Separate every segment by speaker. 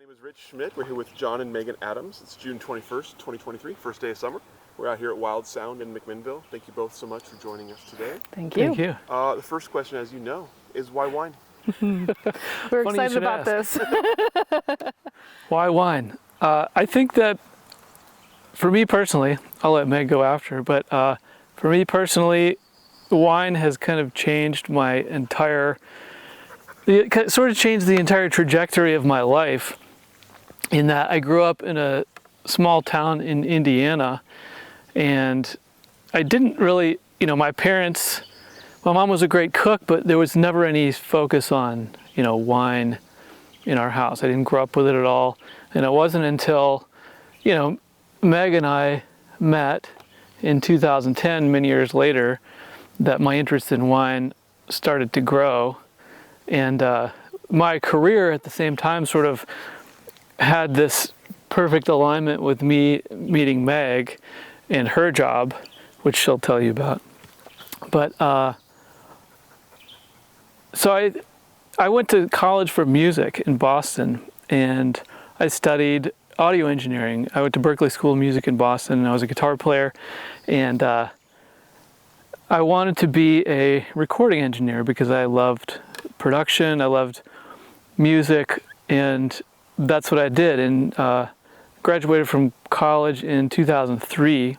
Speaker 1: My name is Rich Schmidt. We're here with John and Megan Adams. It's June 21st, 2023, first day of summer. We're out here at Wildsound in McMinnville. Thank you both so much for joining us today.
Speaker 2: Thank you.
Speaker 3: Thank you.
Speaker 1: The first question, as you know, is why wine?
Speaker 2: We're excited about this.
Speaker 3: Why wine? I think that for me personally, I'll let Meg go after, but for me personally, wine has kind of changed my entire, it sort of changed the entire trajectory of my life, in that I grew up in a small town in Indiana, and I didn't really, my parents, my mom was a great cook, but there was never any focus on, wine in our house. I didn't grow up with it at all. And it wasn't until, Meg and I met in 2010, many years later, that my interest in wine started to grow. And my career at the same time sort of had this perfect alignment with me meeting Meg and her job, which she'll tell you about. But so I went to college for music in Boston, and I studied audio engineering. I went to Berklee School of Music in Boston, and I was a guitar player, and I wanted to be a recording engineer because I loved production, I loved music, and that's what I did. And graduated from college in 2003,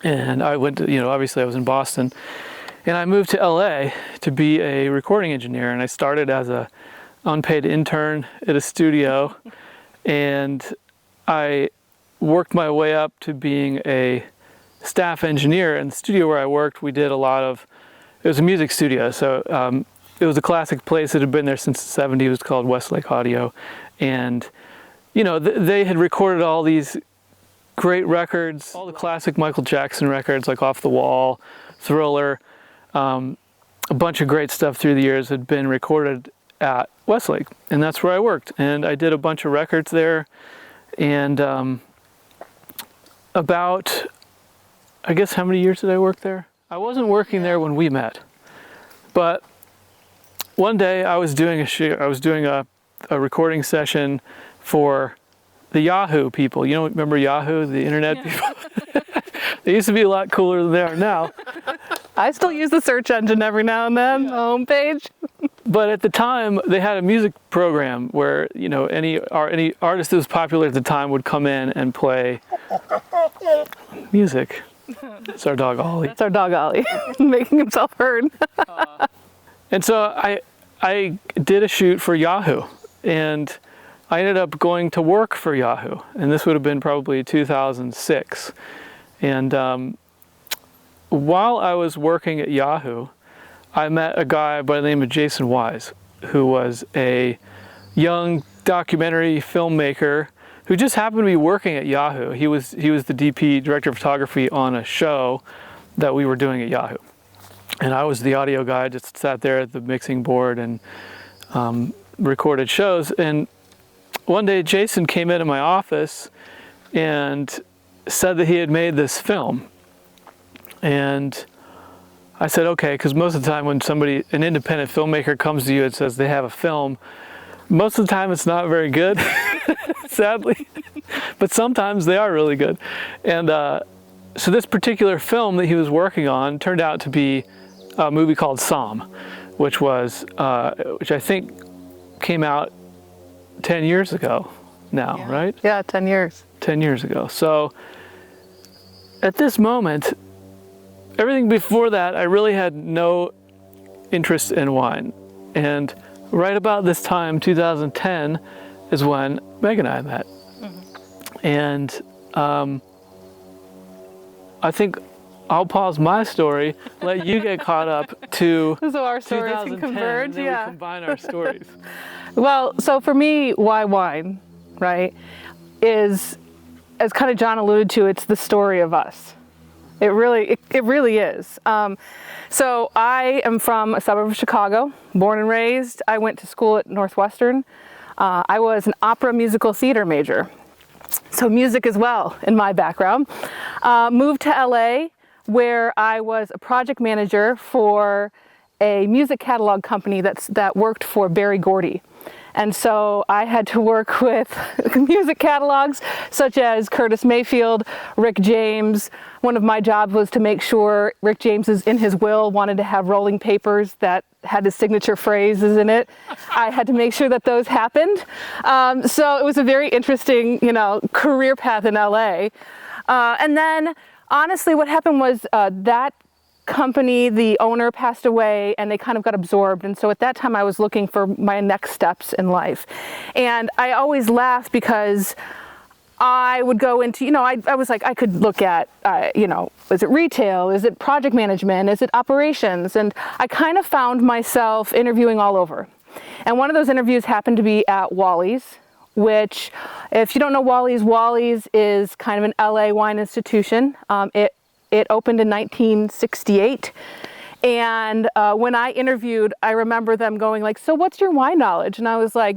Speaker 3: and I went to, obviously I was in Boston, and I moved to LA to be a recording engineer, and I started as a unpaid intern at a studio, and I worked my way up to being a staff engineer. In the studio where I worked, we did a lot of, it was a music studio, so it was a classic place that had been there since the 70s. It was called Westlake Audio, and they had recorded all these great records, all the classic Michael Jackson records like Off the Wall, Thriller, a bunch of great stuff through the years had been recorded at Westlake, and that's where I worked. And I did a bunch of records there, and about, I guess, how many years did I work there? I wasn't working there when we met, but one day I was doing a recording session for the Yahoo people. Remember Yahoo, the internet people? They used to be a lot cooler than they are now.
Speaker 2: I still use the search engine every now and then, the homepage.
Speaker 3: But at the time, they had a music program where, any artist that was popular at the time would come in and play music. It's our dog Ollie.
Speaker 2: That's our dog Ollie, making himself heard.
Speaker 3: And so I did a shoot for Yahoo, and I ended up going to work for Yahoo, and this would have been probably 2006. And while I was working at Yahoo, I met a guy by the name of Jason Wise, who was a young documentary filmmaker who just happened to be working at Yahoo. He was the DP, director of photography, on a show that we were doing at Yahoo. And I was the audio guy, just sat there at the mixing board and recorded shows. And one day Jason came into my office and said that he had made this film. And I said, okay, because most of the time when an independent filmmaker comes to you and says they have a film, most of the time it's not very good, sadly, but sometimes they are really good. And so this particular film that he was working on turned out to be a movie called Psalm, which I think came out 10 years ago now,
Speaker 2: Yeah.
Speaker 3: right?
Speaker 2: Yeah, 10 years.
Speaker 3: 10 years ago. So at this moment, everything before that, I really had no interest in wine. And right about this time, 2010, is when Meg and I met. Mm-hmm. And I think I'll pause my story, let you get caught up to
Speaker 2: So our stories can converge,
Speaker 3: and then
Speaker 2: yeah.
Speaker 3: we combine our stories.
Speaker 2: Well, so for me, why wine, right, is, as kind of John alluded to, it's the story of us. It really is. So I am from a suburb of Chicago, born and raised. I went to school at Northwestern. I was an opera musical theater major. So music as well in my background. Moved to LA, where I was a project manager for a music catalog company that worked for Berry Gordy. And so I had to work with music catalogs such as Curtis Mayfield, Rick James. One of my jobs was to make sure Rick James in his will wanted to have rolling papers that had his signature phrases in it. I had to make sure that those happened. So it was a very interesting, career path in LA. And then honestly, what happened was that company, the owner passed away and they kind of got absorbed. And so at that time I was looking for my next steps in life. And I always laugh because I would go into, I was like, I could look at, is it retail? Is it project management? Is it operations? And I kind of found myself interviewing all over. And one of those interviews happened to be at Wally's, which, if you don't know Wally's is kind of an LA wine institution. It opened in 1968. And when I interviewed, I remember them going like, so what's your wine knowledge? And I was like,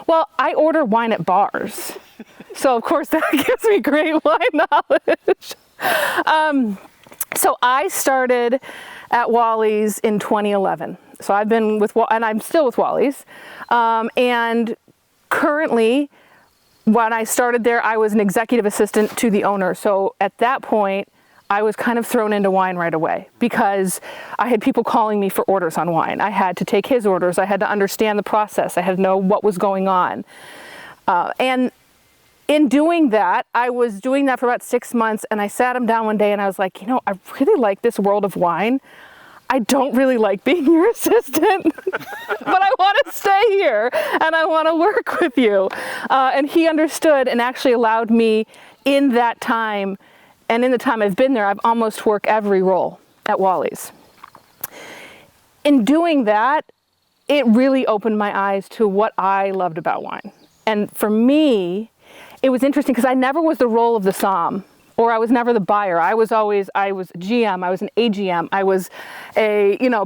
Speaker 2: well, I order wine at bars. So of course that gives me great wine knowledge. So I started at Wally's in 2011. So I've been and I'm still with Wally's. And currently, when I started there, I was an executive assistant to the owner. So at that point, I was kind of thrown into wine right away because I had people calling me for orders on wine. I had to take his orders. I had to understand the process. I had to know what was going on. And in doing that, I was doing that for about 6 months, and I sat him down one day and I was like, I really like this world of wine. I don't really like being your assistant, but I want to stay here and I want to work with you. And he understood and actually allowed me in that time. And in the time I've been there, I've almost worked every role at Wally's. In doing that, it really opened my eyes to what I loved about wine. And for me, it was interesting because I never was the role of the somm, or I was never the buyer. I was a GM, I was an AGM, I was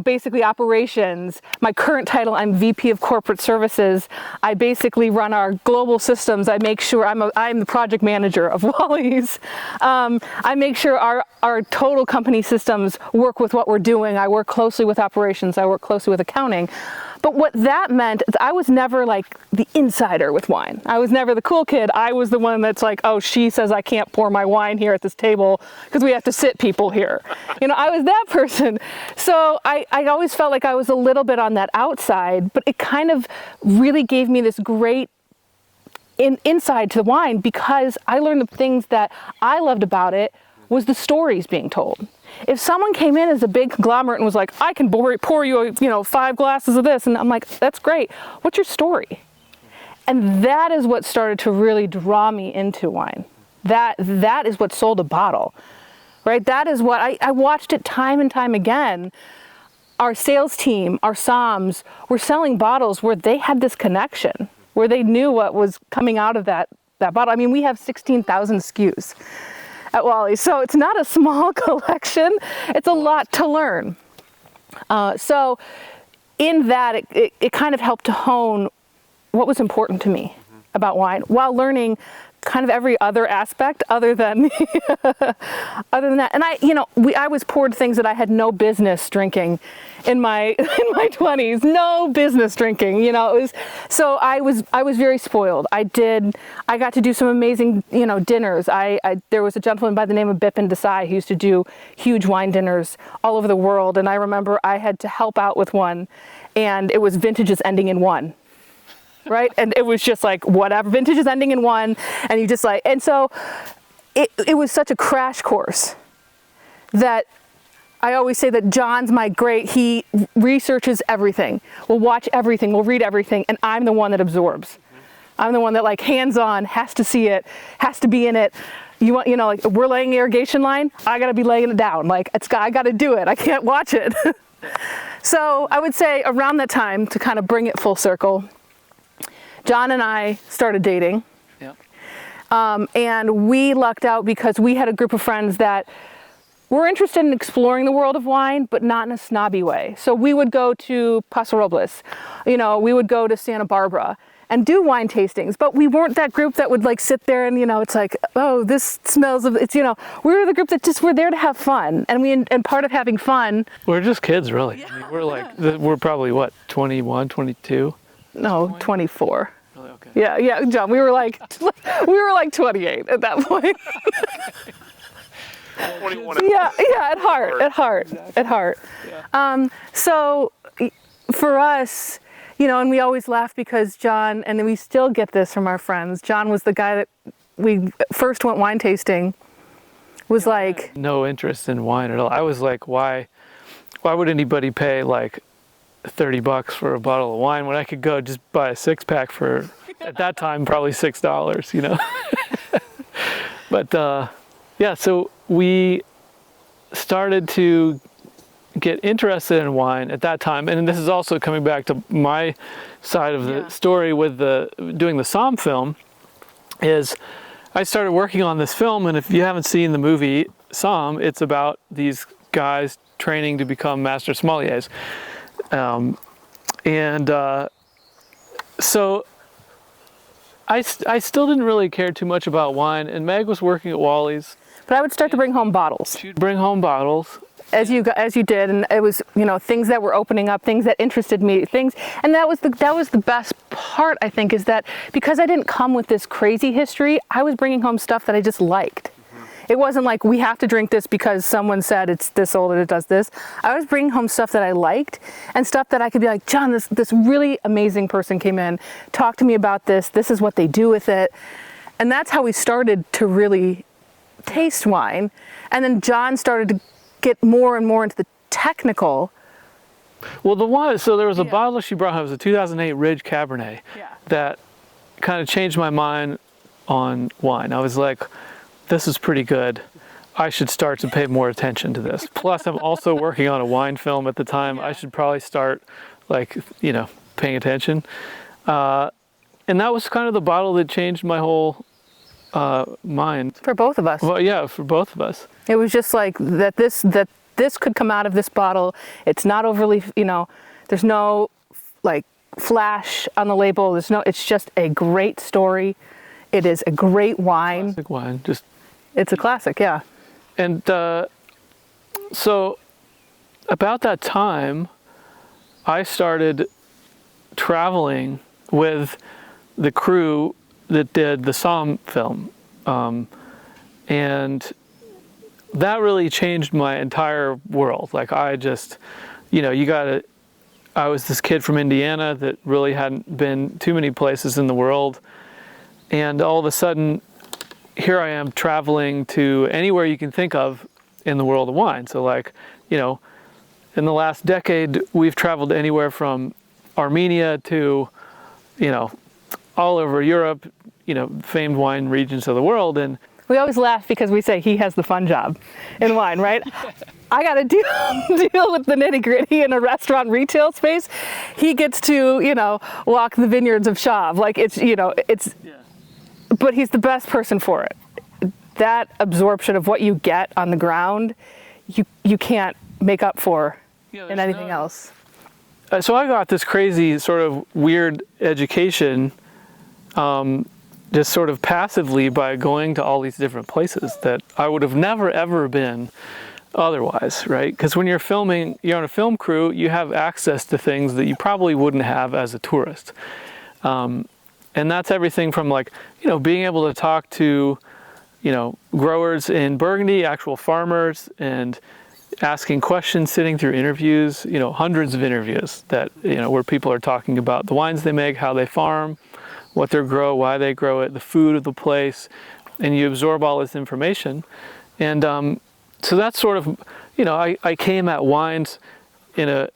Speaker 2: basically operations. My current title, I'm VP of Corporate Services. I basically run our global systems. I make sure I'm the project manager of Wally's. I make sure our total company systems work with what we're doing. I work closely with operations. I work closely with accounting. But what that meant is I was never like the insider with wine. I was never the cool kid. I was the one that's like, oh, she says I can't pour my wine here at this table because we have to sit people here. I was that person. So I always felt like I was a little bit on that outside, but it kind of really gave me this great inside to the wine because I learned the things that I loved about it was the stories being told. If someone came in as a big conglomerate and was like, I can pour you, 5 glasses of this, and I'm like, that's great. What's your story? And that is what started to really draw me into wine. That is what sold a bottle, right? That is what I watched it time and time again. Our sales team, our somms, were selling bottles where they had this connection, where they knew what was coming out of that bottle. I mean, we have 16,000 SKUs at Wally's. So it's not a small collection. It's a lot to learn. So in that, it kind of helped to hone what was important to me about wine while learning kind of every other aspect other than that. And I was poured things that I had no business drinking in my 20s. No business drinking, so I was very spoiled. I got to do some amazing, dinners. There was a gentleman by the name of Bipin Desai who used to do huge wine dinners all over the world, and I remember I had to help out with one, and it was vintages ending in one. Right? And it was just like, whatever, vintage is ending in one, and you just like, and so it was such a crash course that I always say that John's he researches everything. We'll watch everything, we'll read everything, and I'm the one that absorbs. I'm the one that like hands-on, has to see it, has to be in it. You want, like we're laying irrigation line, I gotta be laying it down. Like I gotta do it, I can't watch it. So I would say around that time, to kind of bring it full circle, John and I started dating.
Speaker 3: Yep.
Speaker 2: And we lucked out because we had a group of friends that were interested in exploring the world of wine, but not in a snobby way. So we would go to Paso Robles, we would go to Santa Barbara and do wine tastings, but we weren't that group that would like sit there and, it's like, oh, this smells of, we were the group that just were there to have fun. And part of having fun.
Speaker 3: We're just kids, really.
Speaker 2: Yeah.
Speaker 3: I mean, we're probably, 21, 22?
Speaker 2: no, 24.
Speaker 3: Really? Okay.
Speaker 2: Yeah, John, we were like 28 at that point.
Speaker 1: 21.
Speaker 2: Yeah, at heart.
Speaker 3: Yeah.
Speaker 2: So for us, and we always laugh because John, and we still get this from our friends, John was the guy that we first went wine tasting, was like...
Speaker 3: No interest in wine at all. I was like, why would anybody pay like $30 for a bottle of wine when I could go just buy a 6-pack for, at that time, probably $6, But yeah, so we started to get interested in wine at that time, and this is also coming back to my side of the story with doing the Somm film, is I started working on this film, and if you haven't seen the movie Somm, it's about these guys training to become master sommeliers. So I still didn't really care too much about wine, and Meg was working at Wally's.
Speaker 2: But I would start to bring home bottles.
Speaker 3: She'd bring home bottles.
Speaker 2: As you did, and it was, things that were opening up, things that interested me, and that was the best part, I think, is that because I didn't come with this crazy history, I was bringing home stuff that I just liked. It wasn't like we have to drink this because someone said it's this old and it does this. I was bringing home stuff that I liked and stuff that I could be like, John, this really amazing person came in, talked to me about this. This is what they do with it. And that's how we started to really taste wine. And then John started to get more and more into the technical.
Speaker 3: Well, the wine, so there was a bottle she brought home. It was a 2008 Ridge Cabernet that kind of changed my mind on wine. I was like, this is pretty good. I should start to pay more attention to this. Plus, I'm also working on a wine film at the time. I should probably start, paying attention. And that was kind of the bottle that changed my whole mind.
Speaker 2: For both of us.
Speaker 3: Well, yeah, for both of us.
Speaker 2: It was just like that this could come out of this bottle. It's not overly, there's no like flash on the label. It's just a great story. It is a great wine.
Speaker 3: Classic wine,
Speaker 2: It's a classic, yeah.
Speaker 3: And so about that time, I started traveling with the crew that did the Somm film. And that really changed my entire world. Like I just, I was this kid from Indiana that really hadn't been too many places in the world. And all of a sudden, here I am traveling to anywhere you can think of in the world of wine. So in the last decade, we've traveled anywhere from Armenia to, all over Europe, famed wine regions of the world. And
Speaker 2: we always laugh because we say he has the fun job in wine, right? I got to deal with the nitty gritty in a restaurant retail space. He gets to, walk the vineyards of Chave. Like but he's the best person for it. That absorption of what you get on the ground, you can't make up for in anything else.
Speaker 3: So I got this crazy sort of weird education just sort of passively by going to all these different places that I would have never ever been otherwise, right? Because when you're on a film crew, you have access to things that you probably wouldn't have as a tourist. And that's everything from being able to talk to, growers in Burgundy, actual farmers, and asking questions, sitting through interviews, hundreds of interviews that, where people are talking about the wines they make, how they farm, what they grow, why they grow it, the food of the place, and you absorb all this information. And so that's sort of, I came at wines in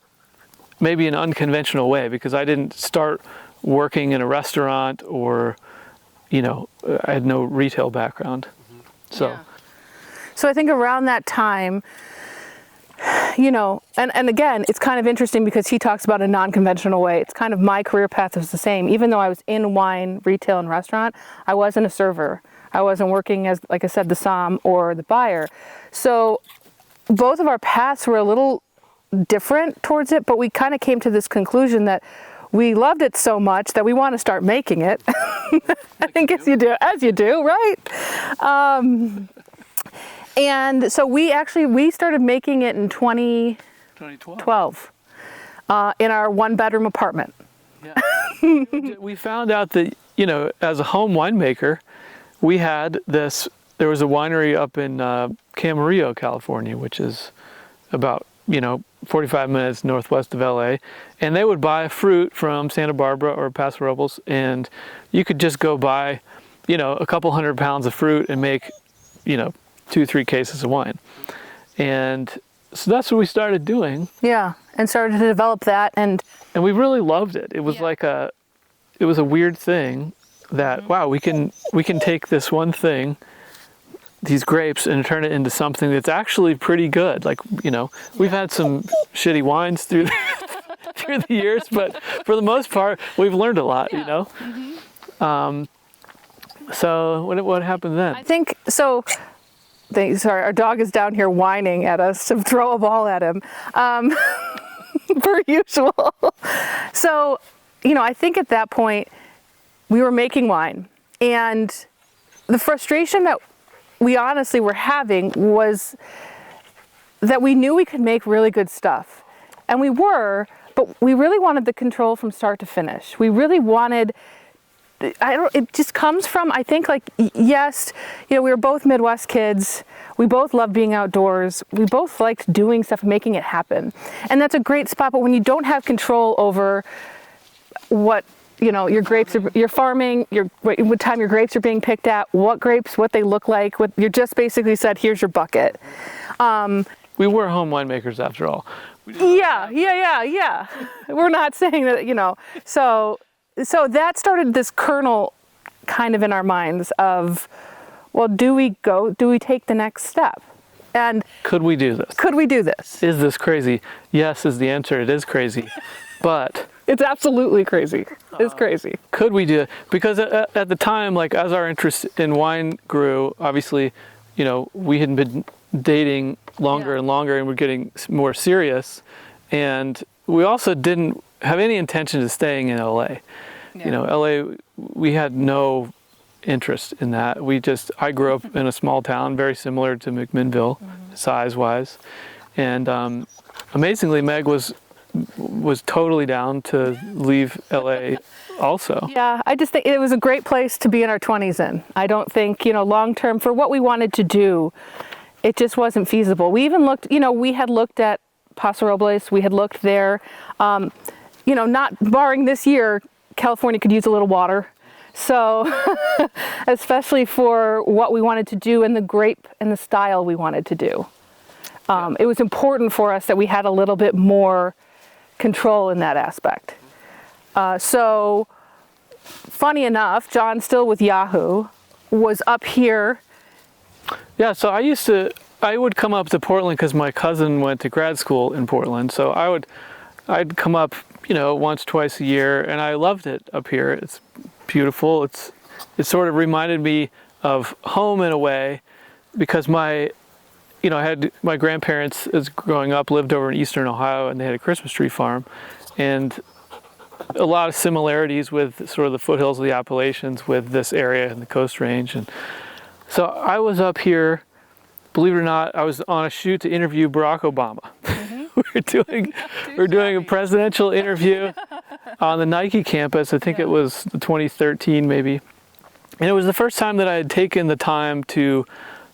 Speaker 3: maybe an unconventional way because I didn't start working in a restaurant or, I had no retail background. So
Speaker 2: I think around that time, and again, it's kind of interesting because he talks about a non-conventional way. It's kind of my career path was the same. Even though I was in wine, retail, and restaurant, I wasn't a server. I wasn't working as, like I said, the somm or the buyer. So both of our paths were a little different towards it, but we kind of came to this conclusion that we loved it so much that we want to start making it. I think as you do, right? And so we started making it in 2012 in our 1-bedroom apartment.
Speaker 3: Yeah. We found out that, as a home winemaker, we had this, there was a winery up in Camarillo, California, which is about, 45 minutes northwest of LA. And they would buy fruit from Santa Barbara or Paso Robles, and you could just go buy, a couple 100 pounds of fruit and make, 2-3 cases of wine. And so that's what we started doing.
Speaker 2: Yeah, and started to develop that, and
Speaker 3: we really loved it. It was it was a weird thing that, wow, we can take this one thing, these grapes, and turn it into something that's actually pretty good. Like, we've had some shitty wines through through the years, but for the most part, we've learned a lot, So what happened then?
Speaker 2: I think so. Sorry, our dog is down here whining at us to throw a ball at him, per usual. So, I think at that point we were making wine, and the frustration that we honestly were having was that we knew we could make really good stuff, and we were, but we really wanted the control from start to finish. We really wanted. It just comes from, I think, like, yes, we were both Midwest kids. We both loved being outdoors. We both liked doing stuff, making it happen. And that's a great spot. But when you don't have control over what, your grapes are, you're farming, what time your grapes are being picked at, what grapes, what they look like, you're just basically said, here's your bucket.
Speaker 3: We were home winemakers after all.
Speaker 2: Yeah. We're not saying that, So that started this kernel kind of in our minds of, well, do we take the next step? And
Speaker 3: could we do this? Is this crazy? Yes is the answer. It is crazy. But
Speaker 2: it's absolutely crazy. It's crazy.
Speaker 3: Could we do it? Because at the time, like, as our interest in wine grew, obviously, we had been dating longer and longer, and we're getting more serious. And we also didn't have any intention of staying in LA. Yeah. LA, we had no interest in that. I grew up in a small town, very similar to McMinnville, size-wise. And amazingly, Meg was totally down to leave LA also.
Speaker 2: Yeah, I just think it was a great place to be in our 20s in. I don't think, long-term, for what we wanted to do, it just wasn't feasible. We even looked, we had looked at Paso Robles, we had looked there. Not barring this year, California could use a little water. So, especially for what we wanted to do and the grape and the style we wanted to do. It was important for us that we had a little bit more control in that aspect. So, funny enough, John, still with Yahoo, was up here.
Speaker 3: Yeah, so I would come up to Portland because my cousin went to grad school in Portland. So I'd come up, once, twice a year, and I loved it up here. It's beautiful. It sort of reminded me of home in a way, because I had my grandparents, as growing up, lived over in eastern Ohio, and they had a Christmas tree farm, and a lot of similarities with sort of the foothills of the Appalachians with this area and the Coast Range. And so I was up here, believe it or not, I was on a shoot to interview Barack Obama. We're doing a presidential interview on the Nike campus. I think it was 2013 maybe. And it was the first time that I had taken the time to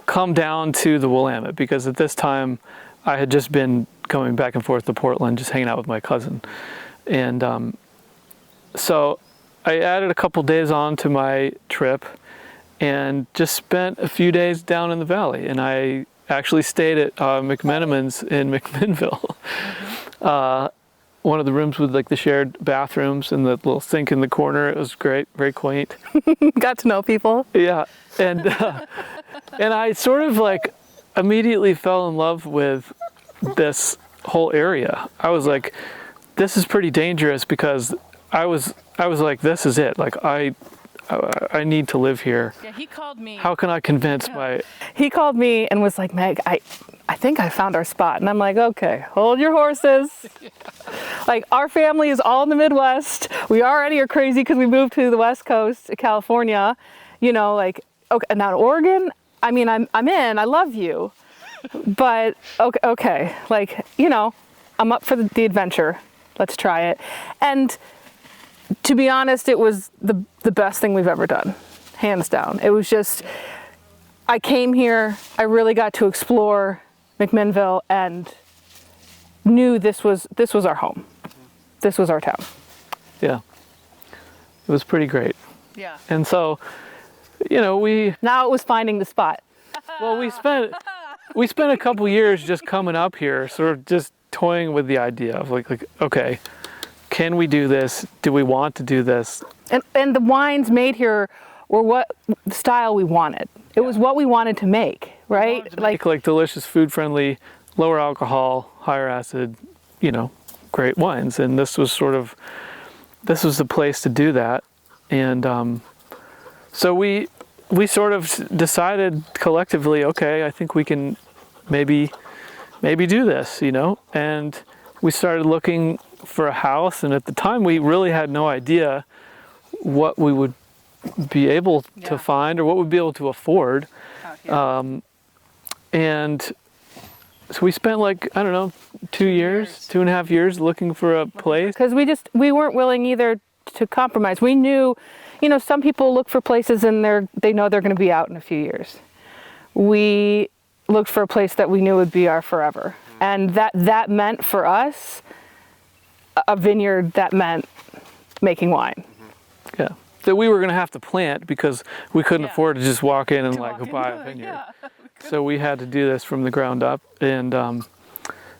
Speaker 3: come down to the Willamette, because at this time I had just been coming back and forth to Portland, just hanging out with my cousin. And so I added a couple days on to my trip and just spent a few days down in the valley. And I actually stayed at McMinnville's in McMinnville. One of the rooms with, like, the shared bathrooms and the little sink in the corner. It was great, very quaint.
Speaker 2: Got to know people.
Speaker 3: Yeah, and I sort of, like, immediately fell in love with this whole area. I was like, this is pretty dangerous, because I was like, this is it. Like, I need to live here.
Speaker 2: Yeah, he called me.
Speaker 3: How can I convince my...
Speaker 2: He called me and was like, Meg, I think I found our spot. And I'm like, okay, hold your horses. Yeah. Like, our family is all in the Midwest. We already are crazy because we moved to the West Coast, California. Okay, now Oregon, I mean, I'm in, I love you. But, okay, like, I'm up for the adventure. Let's try it. And to be honest, it was the best thing we've ever done, hands down. It was just, I came here, I really got to explore McMinnville and knew this was our home. This was our town.
Speaker 3: Yeah. It was pretty great.
Speaker 2: Yeah.
Speaker 3: And so,
Speaker 2: Now it was finding the spot.
Speaker 3: well, we spent a couple years just coming up here, sort of just toying with the idea of like, okay, can we do this? Do we want to do this?
Speaker 2: And the wines made here were what style we wanted. It was what we wanted to make, right?
Speaker 3: Like delicious, food-friendly, lower alcohol, higher acid, great wines. And this was the place to do that. And so we sort of decided collectively, okay, I think we can maybe do this, and we started looking for a house. And at the time we really had no idea what we would be able to find or what we'd be able to afford. And so we spent 2.5 years looking for a place.
Speaker 2: Because we weren't willing either to compromise. We knew, some people look for places and they know they're going to be out in a few years. We looked for a place that we knew would be our forever. And that meant for us, a vineyard that meant making wine.
Speaker 3: Yeah. That we were going to have to plant because we couldn't afford to just walk in and buy a vineyard.
Speaker 2: Yeah.
Speaker 3: So we had to do this from the ground up. And,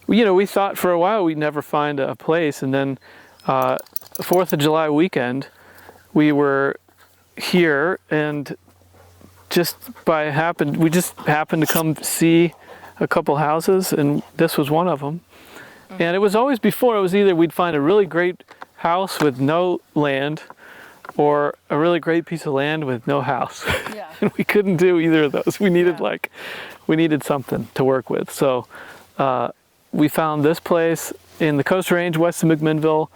Speaker 3: we thought for a while we'd never find a place. And then 4th of July weekend, we were here and we just happened to come see a couple houses, and this was one of them. And it was always before, it was either we'd find a really great house with no land or a really great piece of land with no house.
Speaker 2: Yeah.
Speaker 3: And we couldn't do either of those. We needed something to work with. So we found this place in the Coast Range west of McMinnville,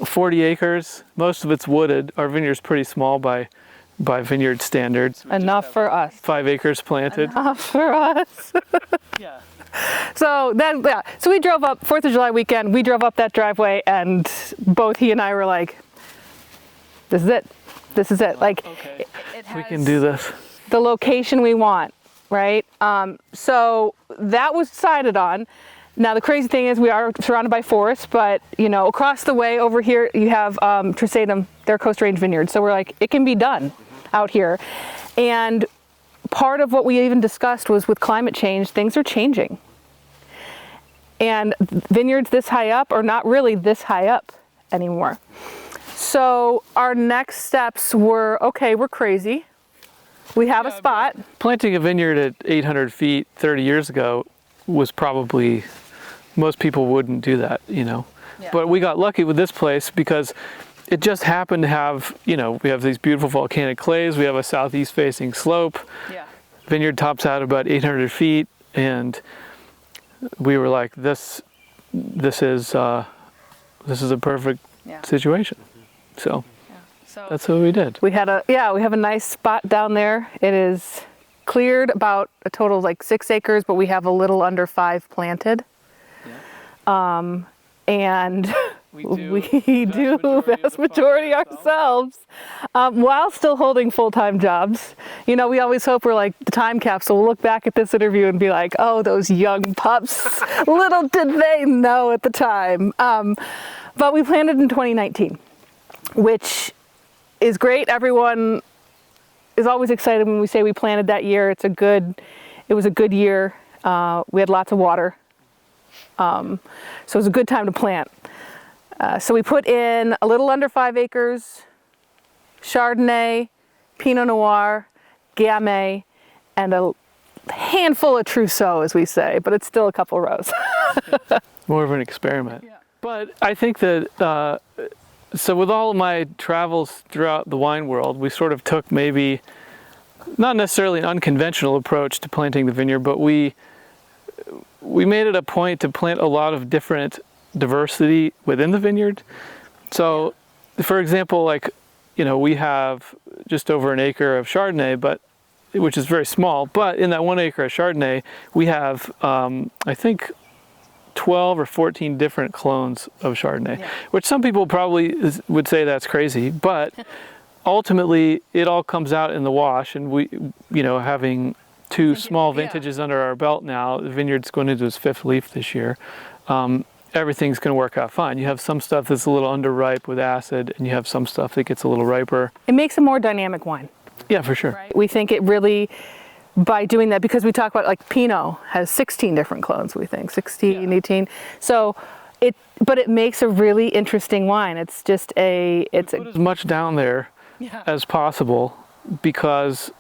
Speaker 3: 40 acres. Most of it's wooded. Our vineyard's pretty small by vineyard standards.
Speaker 2: Enough for us.
Speaker 3: 5 acres planted.
Speaker 2: Enough for us.
Speaker 3: Yeah.
Speaker 2: So we drove up 4th of July weekend. We drove up that driveway, and both he and I were like, "This is it. This is it." Like,
Speaker 3: okay.
Speaker 2: it
Speaker 3: We
Speaker 2: has
Speaker 3: can do this.
Speaker 2: the location we want, right? So that was decided on. Now the crazy thing is we are surrounded by forests, but across the way over here you have Trisadum, their Coast Range vineyard. So we're like, it can be done out here. And part of what we even discussed was with climate change, things are changing. And vineyards this high up are not really this high up anymore. So our next steps were, okay, we're crazy. We have a spot.
Speaker 3: Planting a vineyard at 800 feet 30 years ago was probably, most people wouldn't do that,
Speaker 2: Yeah.
Speaker 3: But we got lucky with this place because it just happened to have, we have these beautiful volcanic clays. We have a southeast facing slope.
Speaker 2: Yeah.
Speaker 3: Vineyard tops out about 800 feet. And we were like, this is a perfect situation. So that's what we did.
Speaker 2: We have a nice spot down there. It is cleared about a total of 6 acres, but we have a little under 5 planted. Yeah. And we do vast majority ourselves, while still holding full-time jobs. We always hope we're like the time capsule. We'll look back at this interview and be like, oh, those young pups, little did they know at the time. But we planted in 2019, which is great. Everyone is always excited when we say we planted that year. It was a good year. We had lots of water. So it was a good time to plant. So we put in a little under 5 acres, Chardonnay, Pinot Noir, Gamay, and a handful of Trousseau, as we say, but it's still a couple rows.
Speaker 3: More of an experiment.
Speaker 2: Yeah.
Speaker 3: But I think that, so with all of my travels throughout the wine world, we sort of took maybe, not necessarily an unconventional approach to planting the vineyard, but we made it a point to plant a lot of different diversity within the vineyard. So, for example, we have just over an acre of Chardonnay, which is very small, but in that 1 acre of Chardonnay, we have, I think, 12 or 14 different clones of Chardonnay, which some people probably would say that's crazy, but ultimately it all comes out in the wash. And we, having two small vintages under our belt now, the vineyard's going into its 5th leaf this year. Everything's going to work out fine. You have some stuff that's a little underripe with acid, and you have some stuff that gets a little riper.
Speaker 2: It makes a more dynamic wine.
Speaker 3: Yeah, for sure.
Speaker 2: Right? We think it really, by doing that, because we talk about like Pinot has 16 different clones, we think, 16, 18. So but it makes a really interesting wine. It's just put
Speaker 3: as much down there as possible, because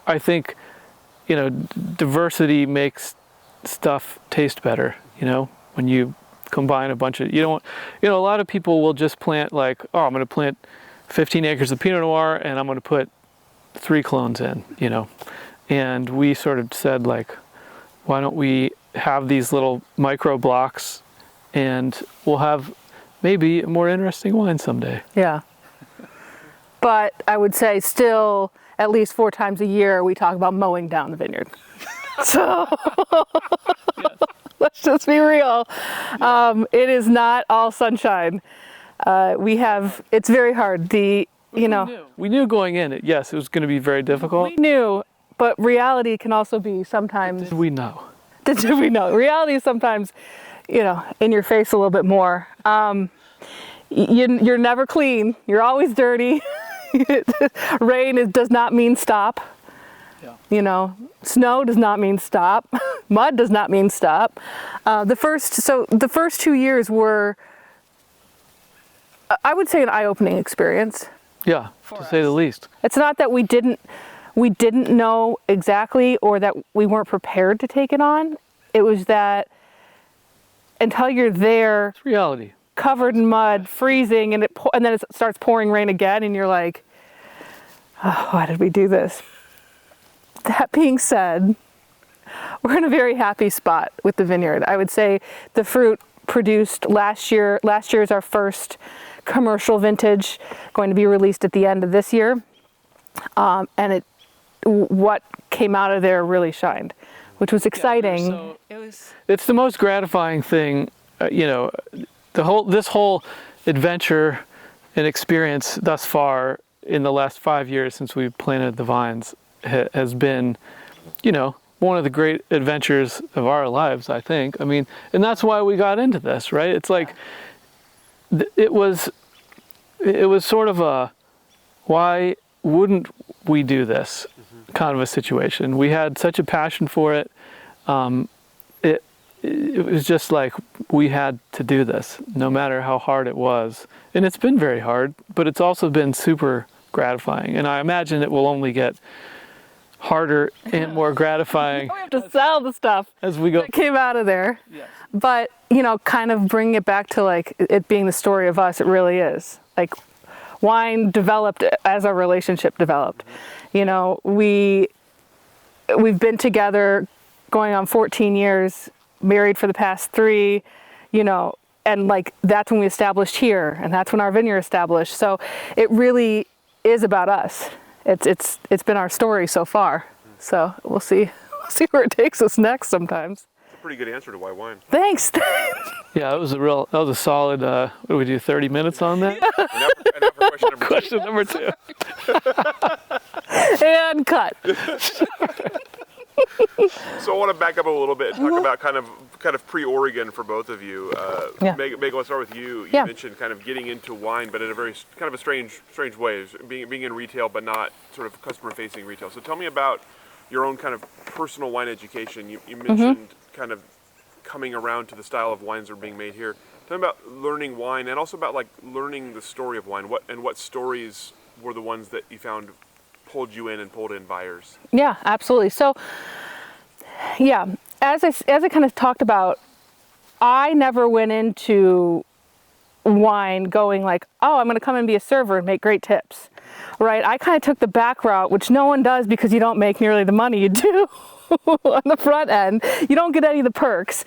Speaker 3: I think, diversity makes stuff taste better, when you combine a bunch of, a lot of people will just plant like, oh, I'm going to plant 15 acres of Pinot Noir and I'm going to put 3 clones in, and we sort of said like, why don't we have these little micro blocks and we'll have maybe a more interesting wine someday.
Speaker 2: Yeah. But I would say still at least 4 times a year we talk about mowing down the vineyard. So let's just be real. It is not all sunshine. It's very hard. We
Speaker 3: knew going in it, yes, it was going to be very difficult.
Speaker 2: We knew, but reality can also be sometimes.
Speaker 3: Did we know?
Speaker 2: Did we know? Reality is sometimes, in your face a little bit more. You're never clean. You're always dirty. Rain does not mean stop. Yeah. Snow does not mean stop. Mud does not mean stop. The first 2 years were, I would say, an eye-opening experience.
Speaker 3: Yeah, to say the least.
Speaker 2: It's not that we didn't know exactly or that we weren't prepared to take it on. It was that until you're there,
Speaker 3: it's reality,
Speaker 2: covered in mud, freezing, and then it starts pouring rain again, and you're like, oh, why did we do this? That being said, we're in a very happy spot with the vineyard. I would say the fruit produced last year is our first commercial vintage, going to be released at the end of this year. And what came out of there really shined, which was exciting.
Speaker 3: It's the most gratifying thing, this whole adventure and experience thus far in the last 5 years since we've planted the vines has been, one of the great adventures of our lives, I think. I mean, and that's why we got into this, right? It's like, it was sort of a, why wouldn't we do this kind of a situation? We had such a passion for it. It was just like, we had to do this no matter how hard it was. And it's been very hard, but it's also been super gratifying. And I imagine it will only get harder and more gratifying.
Speaker 2: We have to sell the stuff
Speaker 3: as we go.
Speaker 2: That came out of there.
Speaker 3: Yes.
Speaker 2: But, kind of bringing it back to like it being the story of us, it really is. Like, wine developed as our relationship developed. We've been together going on 14 years, married for the past 3, and like that's when we established here, and that's when our vineyard established. So it really is about us. It's been our story so far. So we'll see where it takes us next sometimes.
Speaker 1: Pretty good answer to why wine.
Speaker 2: Thanks.
Speaker 3: Yeah, that was a solid, what do we do, 30 minutes on that?
Speaker 1: Enough for question number two.
Speaker 2: And cut.
Speaker 1: So I want to back up a little bit and talk about kind of pre-Oregon for both of you. Megan, let's start with you. You mentioned kind of getting into wine, but in a very kind of a strange way, being in retail, but not sort of customer-facing retail. So tell me about your own kind of personal wine education. You mentioned kind of coming around to the style of wines that are being made here. Tell me about learning wine, and also about like learning the story of wine. What stories were the ones that you found pulled you in and pulled in buyers?
Speaker 2: Yeah, absolutely. So, as I kind of talked about, I never went into wine going like, oh, I'm going to come and be a server and make great tips, right? I kind of took the back route, which no one does because you don't make nearly the money you do on the front end. You don't get any of the perks.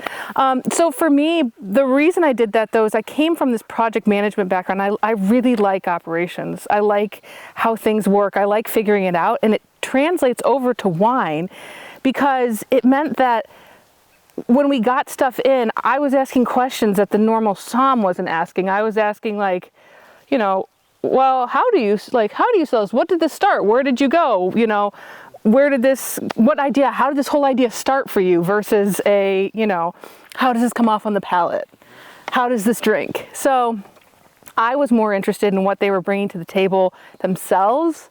Speaker 2: So for me, the reason I did that though is I came from this project management background. I really like operations. I like how things work. I like figuring it out, and it translates over to wine because it meant that when we got stuff in, I was asking questions that the normal somm wasn't asking. I was asking like, you know, well, how do you sell this? What did this start? Where did you go? You know, how did this whole idea start for you versus how does this come off on the palate? How does this drink? So I was more interested in what they were bringing to the table themselves.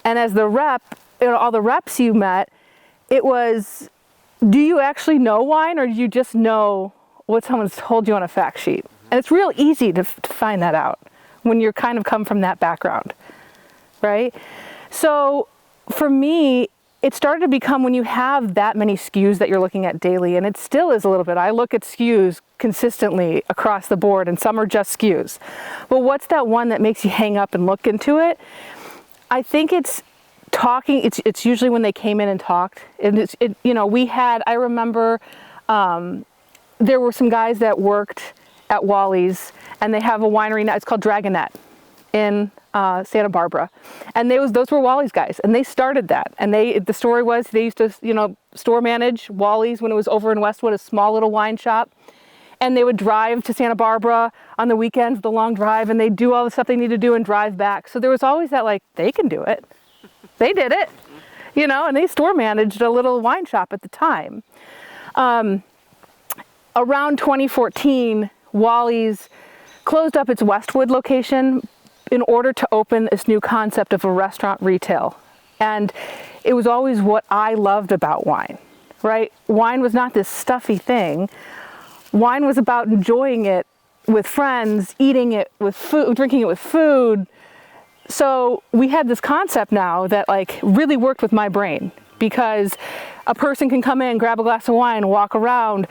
Speaker 2: And as the rep, all the reps you met, it was, do you actually know wine, or do you just know what someone's told you on a fact sheet? And it's real easy to find that out when you're kind of come from that background, right? So for me, it started to become when you have that many SKUs that you're looking at daily, and it still is a little bit. I look at SKUs consistently across the board, and some are just SKUs. But what's that one that makes you hang up and look into it? I think it's talking. It's usually when they came in and talked. And I remember there were some guys that worked at Wally's, and they have a winery now. It's called Dragonette in Santa Barbara, and those were Wally's guys, and they started that. And the story was they used to store manage Wally's when it was over in Westwood, a small little wine shop, and they would drive to Santa Barbara on the weekends, the long drive, and they'd do all the stuff they need to do and drive back. So there was always that, like, they can do it. They did it, and they store managed a little wine shop at the time. Around 2014, Wally's closed up its Westwood location in order to open this new concept of a restaurant retail. And it was always what I loved about wine, right? Wine was not this stuffy thing. Wine was about enjoying it with friends, eating it with food, drinking it with food. So we had this concept now that like really worked with my brain, because a person can come in, grab a glass of wine, walk around,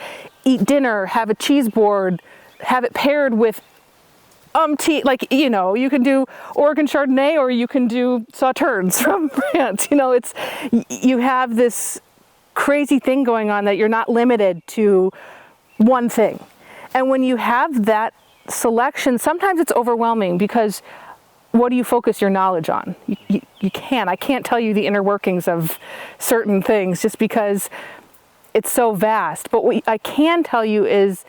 Speaker 2: eat dinner, have a cheese board, have it paired with you can do Oregon Chardonnay, or you can do Sauternes from France. You have this crazy thing going on that you're not limited to one thing. And when you have that selection, sometimes it's overwhelming, because what do you focus your knowledge on? I can't tell you the inner workings of certain things just because it's so vast. But what I can tell you is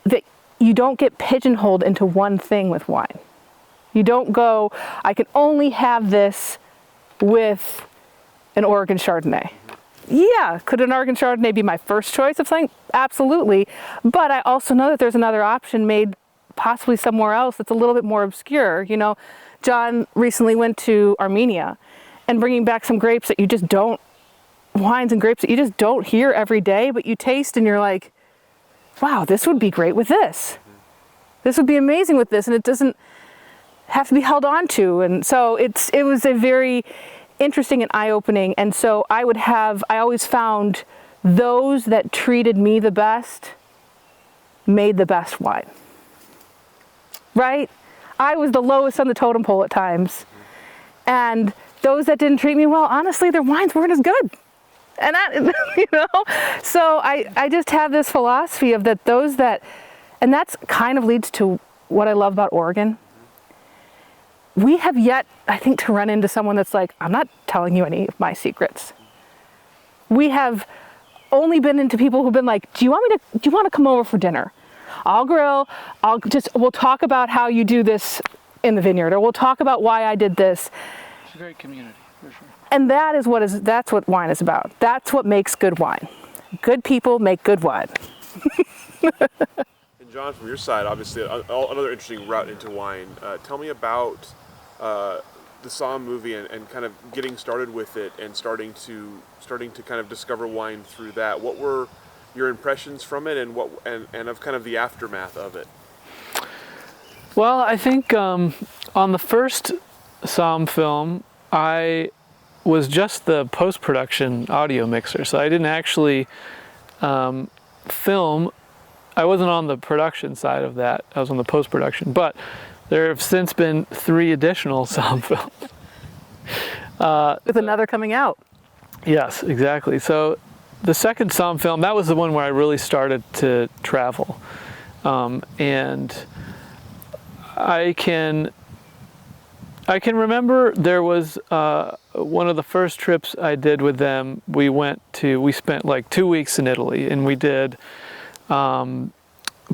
Speaker 2: that you don't get pigeonholed into one thing with wine. You don't go, I can only have this with an Oregon Chardonnay. Yeah, could an Oregon Chardonnay be my first choice of something? Absolutely. But I also know that there's another option made possibly somewhere else that's a little bit more obscure. John recently went to Armenia, and bringing back some grapes that wines and grapes that you just don't hear every day, but you taste and you're like, wow, this would be great with this. This would be amazing with this, and it doesn't have to be held on to. And so it was a very interesting and eye-opening. And so I always found those that treated me the best made the best wine. Right? I was the lowest on the totem pole at times. And those that didn't treat me well, honestly, their wines weren't as good. And so I just have this philosophy of that and that's kind of leads to what I love about Oregon. We have yet, I think, to run into someone that's like, I'm not telling you any of my secrets. We have only been into people who've been like, do you want to come over for dinner? I'll grill. We'll talk about how you do this in the vineyard, or we'll talk about why I did this.
Speaker 3: It's a great community, for sure.
Speaker 2: And that's what wine is about. That's what makes good wine. Good people make good wine.
Speaker 1: And John, from your side, obviously another interesting route into wine. Tell me about the Somm movie and kind of getting started with it and starting to kind of discover wine through that. What were your impressions from it, and of kind of the aftermath of it?
Speaker 3: Well, I think on the first Somm film, I was just the post-production audio mixer, so I didn't actually film. I wasn't on the production side of that. I was on the post-production, but there have since been 3 additional Somm films.
Speaker 2: With another coming out.
Speaker 3: Yes, exactly. So the second Somm film, that was the one where I really started to travel. And I I can remember there was one of the first trips I did with them. We spent like 2 weeks in Italy, and we did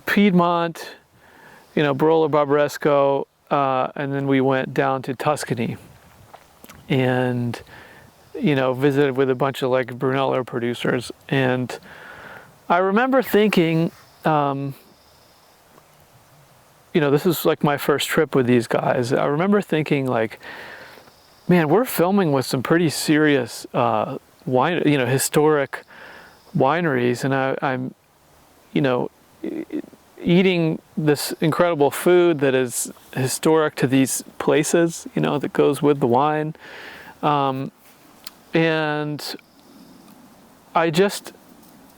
Speaker 3: Piedmont, Barolo Barbaresco, and then we went down to Tuscany and, visited with a bunch of like Brunello producers. And I remember thinking, this is like my first trip with these guys. I remember thinking like, man, we're filming with some pretty serious historic wineries, and I'm, eating this incredible food that is historic to these places, that goes with the wine. And I just,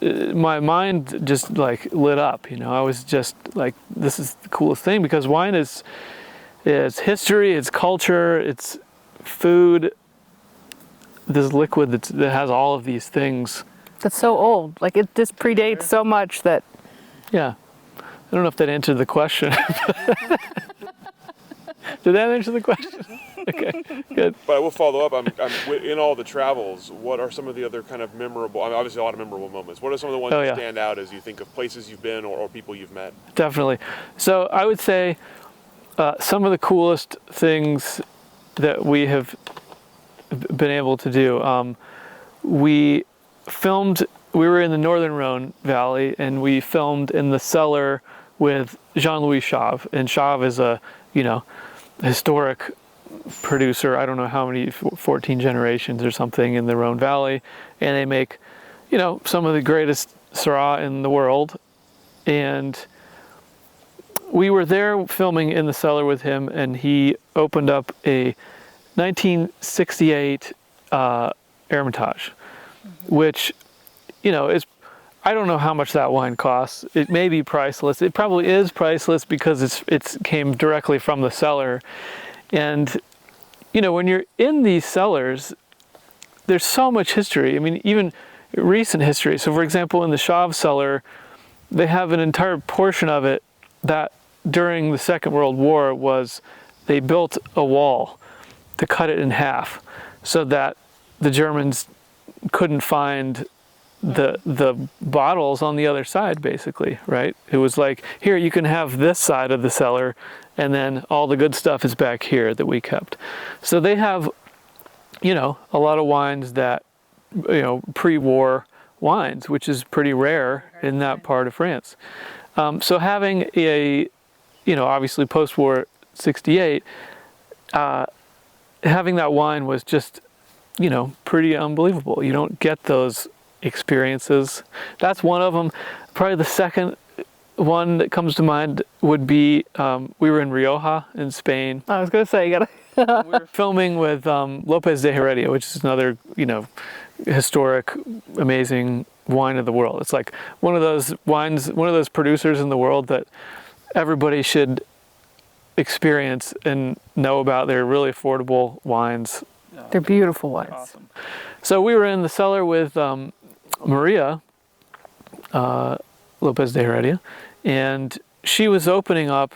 Speaker 3: my mind just like lit up, I was just like, this is the coolest thing, because wine is history, it's culture, it's food, this liquid that has all of these things.
Speaker 2: That's so old. Like this predates so much that.
Speaker 3: Yeah. I don't know if that answered the question. Did that answer the question? Okay, good.
Speaker 1: But I will follow up. I'm in all the travels, what are some of the other kind of memorable, obviously a lot of memorable moments. What are some of the ones that stand out as you think of places you've been or people you've met?
Speaker 3: Definitely. So I would say some of the coolest things that we have been able to do. We were in the Northern Rhone Valley, and we filmed in the cellar with Jean-Louis Chave. And Chave is a, historic producer. I don't know how many, 14 generations or something in the Rhone Valley. And they make, some of the greatest Syrah in the world. And we were there filming in the cellar with him, and he opened up a 1968 Hermitage, which, is, I don't know how much that wine costs. It may be priceless. It probably is priceless because it came directly from the cellar. And, when you're in these cellars, there's so much history. I mean, even recent history. So for example, in the Chave cellar, they have an entire portion of it that during the Second World War they built a wall to cut it in half so that the Germans couldn't find the bottles on the other side, basically, right? It was like, here, you can have this side of the cellar, and then all the good stuff is back here that we kept. So they have, a lot of wines that, pre-war wines, which is pretty rare in that part of France. So having a, obviously post-war 68, having that wine was just, pretty unbelievable. You don't get those experiences. That's one of them. Probably the second one that comes to mind would be we were in Rioja in Spain.
Speaker 2: I was going to say, you gotta.
Speaker 3: We were filming with Lopez de Heredia, which is another, historic, amazing wine of the world. It's like one of those wines, one of those producers in the world that everybody should experience and know about. They're really affordable wines.
Speaker 2: They're beautiful wines.
Speaker 3: Awesome. So we were in the cellar with Maria Lopez de Heredia, and she was opening up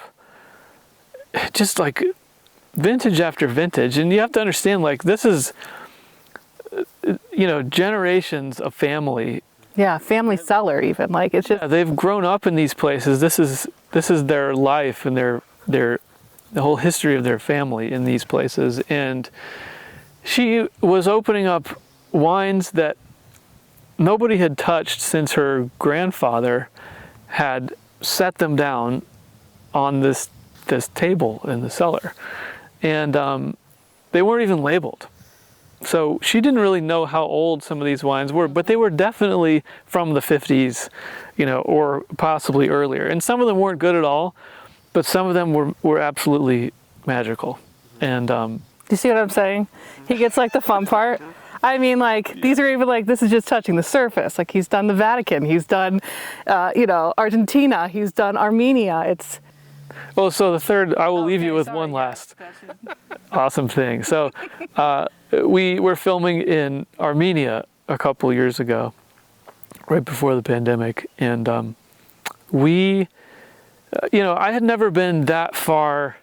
Speaker 3: just like vintage after vintage. And you have to understand, like, this is, generations of family.
Speaker 2: Yeah, family cellar even. Like, it's just...
Speaker 3: Yeah, they've grown up in these places. This is their life and the whole history of their family in these places. And she was opening up wines that nobody had touched since her grandfather had set them down on this table in the cellar. And they weren't even labeled. So she didn't really know how old some of these wines were, but they were definitely from the 50s, or possibly earlier. And some of them weren't good at all, but some of them were absolutely magical. And
Speaker 2: do you see what I'm saying? He gets like the fun part. I mean, like, these are even like, this is just touching the surface. Like, he's done the Vatican, he's done, Argentina, he's done Armenia. It's...
Speaker 3: Well, so the third, I will leave you with one last awesome thing. So we were filming in Armenia a couple years ago, right before the pandemic. And I had never been that far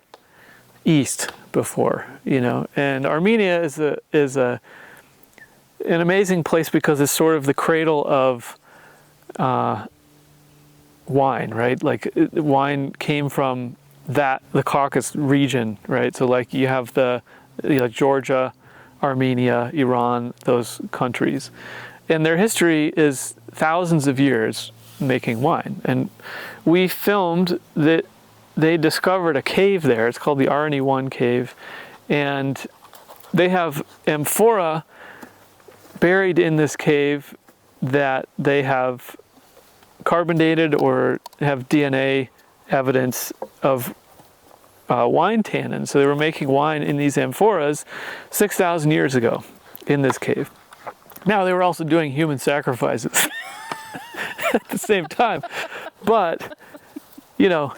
Speaker 3: east before, you know. And Armenia is an amazing place because it's sort of the cradle of wine, right? Like wine came from the Caucasus region, right? So like you have Georgia, Armenia, Iran, those countries. And their history is thousands of years making wine. And we filmed that they discovered a cave there. It's called the RNE1 cave. And they have amphora buried in this cave that they have carbon dated or have DNA evidence of wine tannins. So they were making wine in these amphoras 6,000 years ago in this cave. Now they were also doing human sacrifices at the same time. But, you know,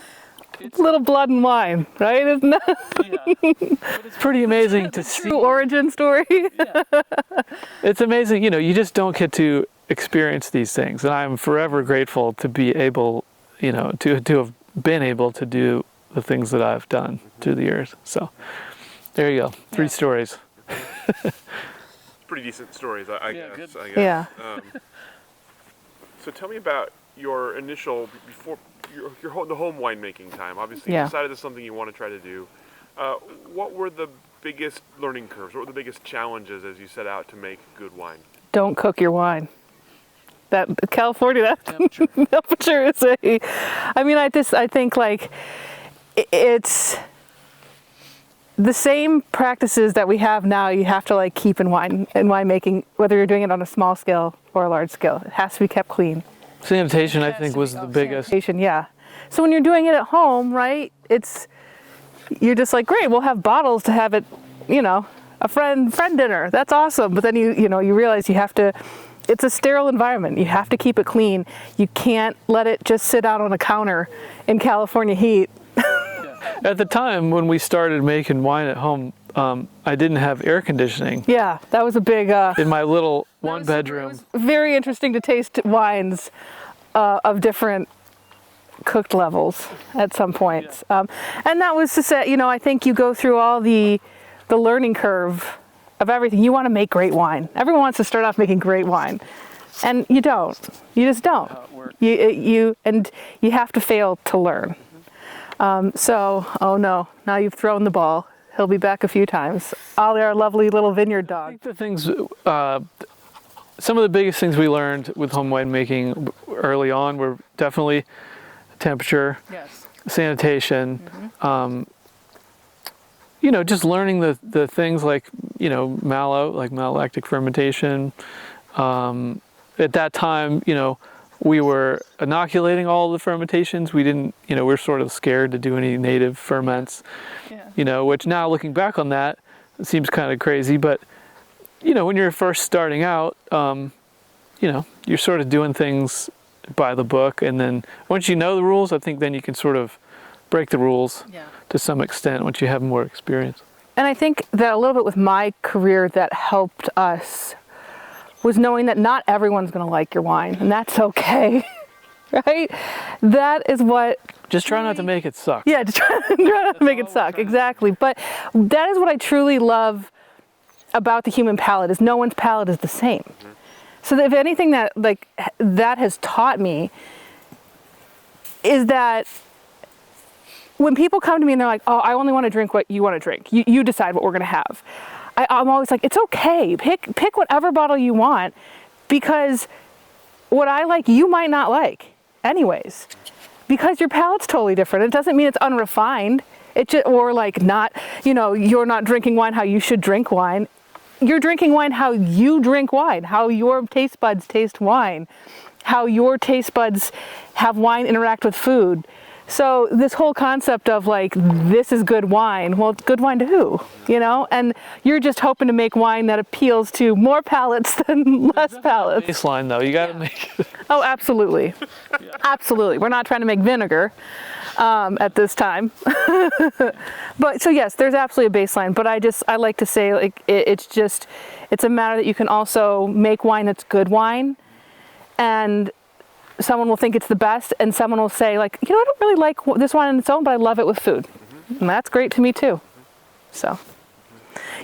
Speaker 2: it's a little blood and wine, right? Isn't it?
Speaker 3: Yeah. But it's pretty amazing to see.
Speaker 2: True origin story.
Speaker 3: Yeah. It's amazing, you know, you just don't get to experience these things. And I'm forever grateful to be able, you know, to have been able to do the things that I've done through the years. So there you go. 3 stories.
Speaker 1: Pretty decent stories, I guess.
Speaker 2: Yeah.
Speaker 1: So tell me about your initial, before the home winemaking time. Obviously, you decided it's something you want to try to do. What were the biggest learning curves? What were the biggest challenges as you set out to make good wine?
Speaker 2: Don't cook your wine. That California, that temperature is I mean, I think like it's the same practices that we have now. You have to like keep in winemaking, whether you're doing it on a small scale or a large scale. It has to be kept clean.
Speaker 3: Sanitation, I think, was the biggest.
Speaker 2: Sanitation, yeah. So when you're doing it at home, right? You're just like, great, we'll have bottles to have it, you know, a friend dinner. That's awesome. But then you realize you have to. It's a sterile environment. You have to keep it clean. You can't let it just sit out on a counter in California heat.
Speaker 3: At the time when we started making wine at home, I didn't have air conditioning.
Speaker 2: Yeah, that was a big...
Speaker 3: in my little one bedroom.
Speaker 2: It was very interesting to taste wines of different cooked levels at some points. Yeah. And that was to say, you know, I think you go through all the learning curve of everything. You want to make great wine. Everyone wants to start off making great wine. And you don't. You just don't. You have to fail to learn. Oh no, now you've thrown the ball. He'll be back a few times. Ollie, our lovely little vineyard dog.
Speaker 3: I think the things, some of the biggest things we learned with home winemaking early on were definitely temperature, sanitation, you know, just learning the things like, you know, malolactic fermentation. At that time, you know, we were inoculating all the fermentations. We didn't, you know, we're sort of scared to do any native ferments, you know, which now looking back on that, it seems kind of crazy. But, you know, when you're first starting out, you know, you're sort of doing things by the book. And then once you know the rules, I think then you can sort of break the rules to some extent once you have more experience.
Speaker 2: And I think that a little bit with my career that helped us was knowing that not everyone's going to like your wine, and that's okay, right? That is what...
Speaker 3: Just try not to make it suck.
Speaker 2: Yeah, just try not to make it suck, exactly. But that is what I truly love about the human palate, is no one's palate is the same. So if anything that has taught me is that when people come to me and they're like, oh, I only want to drink what you want to drink. You decide what we're going to have. I'm always like, it's okay. Pick whatever bottle you want, because what I like, you might not like anyways, because your palate's totally different. It doesn't mean it's unrefined. Or like not, you know, you're not drinking wine how you should drink wine. You're drinking wine how you drink wine, how your taste buds taste wine, how your taste buds have wine interact with food. So this whole concept of like, this is good wine, well, it's good wine to who, you know? And you're just hoping to make wine that appeals to more palates than less palates.
Speaker 3: Baseline though, you gotta make it.
Speaker 2: Oh, absolutely. Absolutely. We're not trying to make vinegar at this time. But so yes, there's absolutely a baseline, but I like to say like, it's a matter that you can also make wine that's good wine, and someone will think it's the best, and someone will say like, you know, I don't really like this wine on its own, but I love it with food. And that's great to me too. So,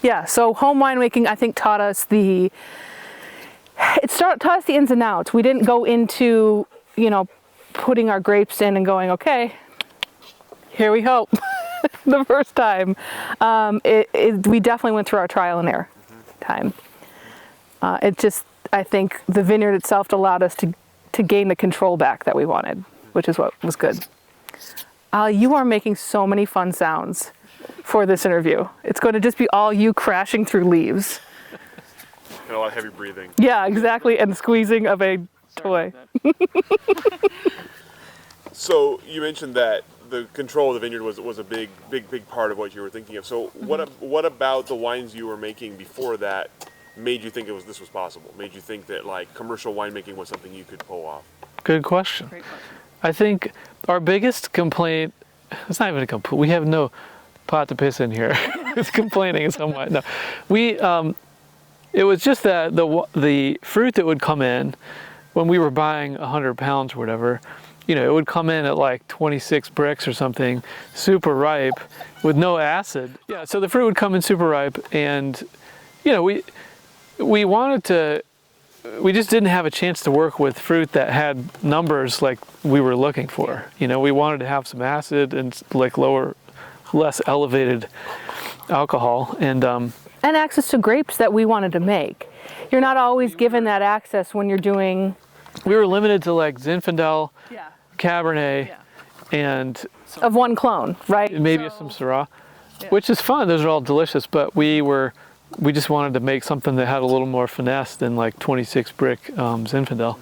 Speaker 2: yeah, so home winemaking, I think, taught us the ins and outs. We didn't go into, putting our grapes in and going, okay, here we hope, the first time. We definitely went through our trial and error time. I think the vineyard itself allowed us to gain the control back that we wanted, which is what was good. You are making so many fun sounds for this interview. It's going to just be all you crashing through leaves.
Speaker 1: And a lot of heavy breathing.
Speaker 2: Yeah, exactly, and squeezing of a toy.
Speaker 1: So you mentioned that the control of the vineyard was a big part of what you were thinking of. So what about the wines you were making before that made you think this was possible? Made you think that like commercial winemaking was something you could pull off?
Speaker 3: Good question. Great question. I think our biggest complaint, it's not even a complaint, we have no pot to piss in here. It's complaining somewhat. No, it was just that the fruit that would come in when we were buying 100 pounds or whatever, it would come in at like 26 bricks or something, super ripe with no acid. Yeah, so the fruit would come in super ripe, and we wanted to. We just didn't have a chance to work with fruit that had numbers like we were looking for. We wanted to have some acid and like less elevated alcohol, and
Speaker 2: access to grapes that we wanted to make. You're not always given that access when you're doing.
Speaker 3: We were limited to like Zinfandel, Cabernet, and
Speaker 2: of one clone, right?
Speaker 3: Maybe some Syrah, which is fun. Those are all delicious, but we just wanted to make something that had a little more finesse than like 26 brick Zinfandel.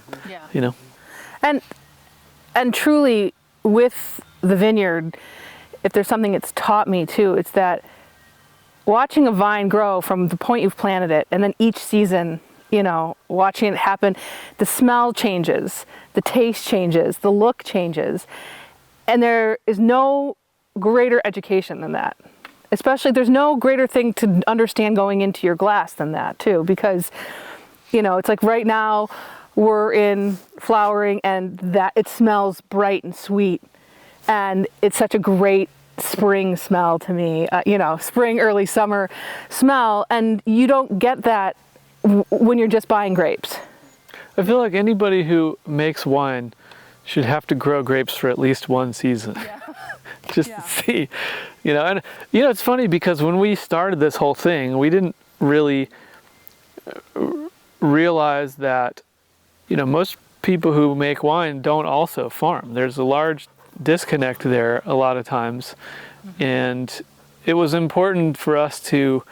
Speaker 2: And truly, with the vineyard, if there's something it's taught me too, it's that watching a vine grow from the point you've planted it, and then each season, watching it happen, the smell changes, the taste changes, the look changes, and there is no greater education than that. Especially, there's no greater thing to understand going into your glass than that too, because, it's like right now we're in flowering and that it smells bright and sweet, and it's such a great spring smell to me, spring, early summer smell, and you don't get that when you're just buying grapes.
Speaker 3: I feel like anybody who makes wine should have to grow grapes for at least one season. Just to see, and it's funny because when we started this whole thing, we didn't really realize that, most people who make wine don't also farm. There's a large disconnect there a lot of times, and it was important for us to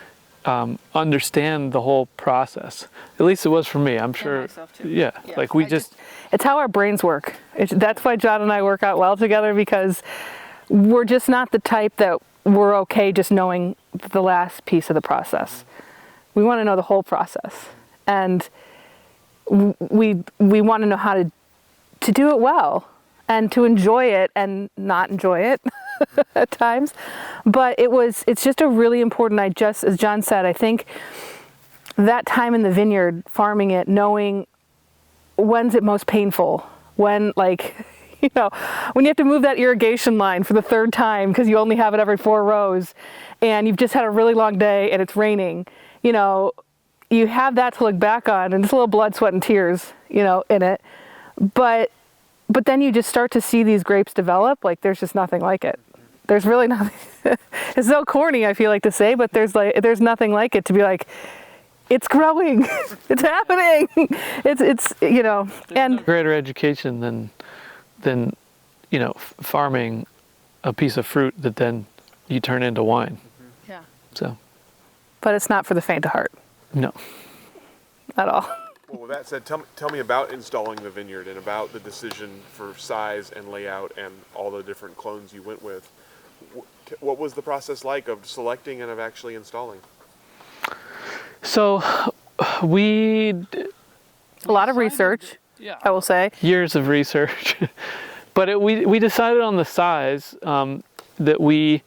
Speaker 3: understand the whole process. At least it was for me. I'm sure. Yeah, like
Speaker 2: it's how our brains work. That's why John and I work out well together, because we're just not the type that we're okay just knowing the last piece of the process. We want to know the whole process, and we want to know how to do it well and to enjoy it and not enjoy it at times. But it's just a really important, as John said, I think that time in the vineyard, farming it, knowing when's it most painful, when when you have to move that irrigation line for the third time because you only have it every 4 rows, and you've just had a really long day and it's raining, you have that to look back on, and it's a little blood, sweat, and tears, in it. But then you just start to see these grapes develop. Like, there's just nothing like it. There's really nothing. It's so corny, I feel like to say, but there's nothing like it to be like, it's growing, it's happening. It's and
Speaker 3: greater education than farming a piece of fruit that then you turn into wine.
Speaker 2: Yeah.
Speaker 3: So.
Speaker 2: But it's not for the faint of heart.
Speaker 3: No.
Speaker 2: At all.
Speaker 1: Well, with that said, tell me about installing the vineyard and about the decision for size and layout and all the different clones you went with. What was the process like of selecting and of actually installing?
Speaker 3: So we
Speaker 2: a lot of research, I will say.
Speaker 3: Years of research. But we decided on the size that we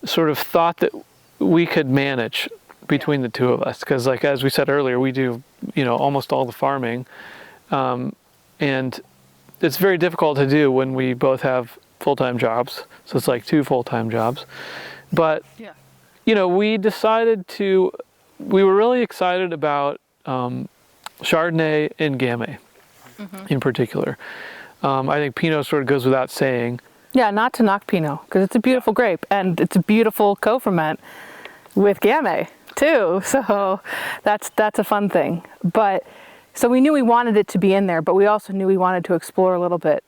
Speaker 3: sort of thought that we could manage between the two of us, because like as we said earlier, we do almost all the farming, and it's very difficult to do when we both have full-time jobs. So it's like 2 full-time jobs, but we decided we were really excited about Chardonnay and Gamay in particular. I think Pinot sort of goes without saying.
Speaker 2: Yeah, not to knock Pinot, because it's a beautiful grape, and it's a beautiful co-ferment with Gamay too. So that's a fun thing. But so we knew we wanted it to be in there, but we also knew we wanted to explore a little bit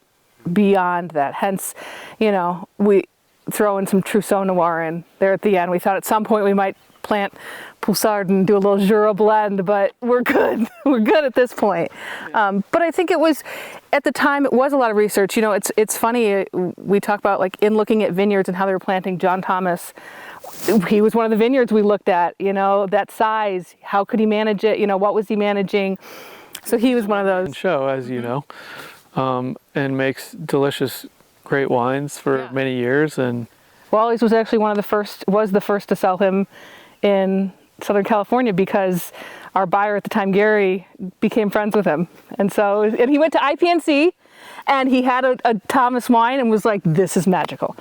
Speaker 2: beyond that. Hence, we throw in some Trousseau Noir in there at the end. We thought at some point we might plant Poussard and do a little Jura blend, but we're good. We're good at this point. But I think it was, at the time, it was a lot of research. It's funny, we talk about like in looking at vineyards and how they were planting. John Thomas, he was one of the vineyards we looked at, that Size, how could he manage it? What was he managing? So he was one of those.
Speaker 3: Show, as you know, and makes delicious, great wines for many years. And
Speaker 2: Wally's was actually was the first to sell him in Southern California, because our buyer at the time, Gary, became friends with him. And he went to IPNC and he had a Thomas wine and was like, this is magical.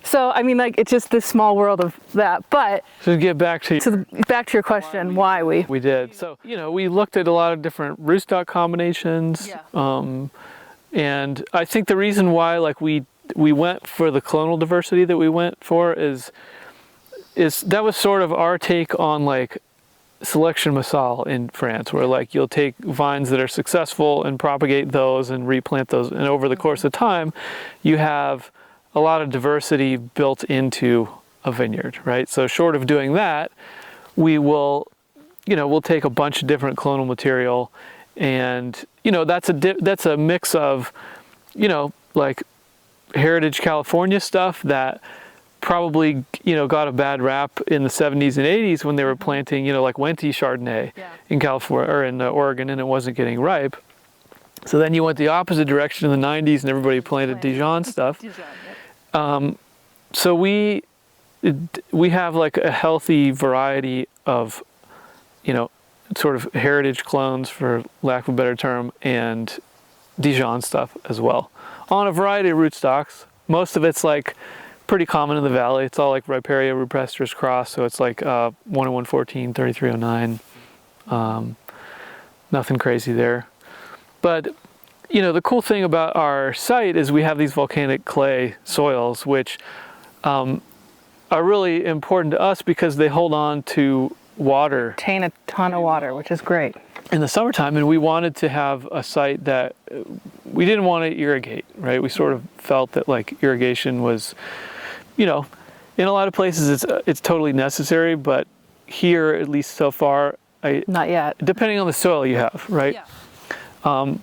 Speaker 2: So, I mean, like, it's just this small world of that. But
Speaker 3: to get back to
Speaker 2: your question, why we
Speaker 3: did. So, we looked at a lot of different rootstock combinations.
Speaker 2: Yeah.
Speaker 3: And I think the reason why, like, we went for the clonal diversity that we went for is that was sort of our take on like selection massal in France, where like you'll take vines that are successful and propagate those and replant those, and over the course of time you have a lot of diversity built into a vineyard, right? So short of doing that, we will we'll take a bunch of different clonal material, and that's a mix of like heritage California stuff that probably got a bad rap in the 70s and 80s when they were planting like Wente Chardonnay in California or in Oregon, and it wasn't getting ripe. So then you went the opposite direction in the 90s and everybody planted Dijon stuff. So we have like a healthy variety of sort of heritage clones, for lack of a better term, and Dijon stuff as well, on a variety of rootstocks. Most of it's like pretty common in the valley. It's all like Riparia rupestris cross, so it's like 10114, 3309. Nothing crazy there. But the cool thing about our site is we have these volcanic clay soils, which are really important to us because they hold on to water.
Speaker 2: Retain a ton of water, which is great.
Speaker 3: In the summertime, and we wanted to have a site that we didn't want to irrigate, right? We sort of felt that like irrigation was, in a lot of places it's totally necessary, but here, at least so far,
Speaker 2: not yet. Depending
Speaker 3: on the soil you have, right? Yeah.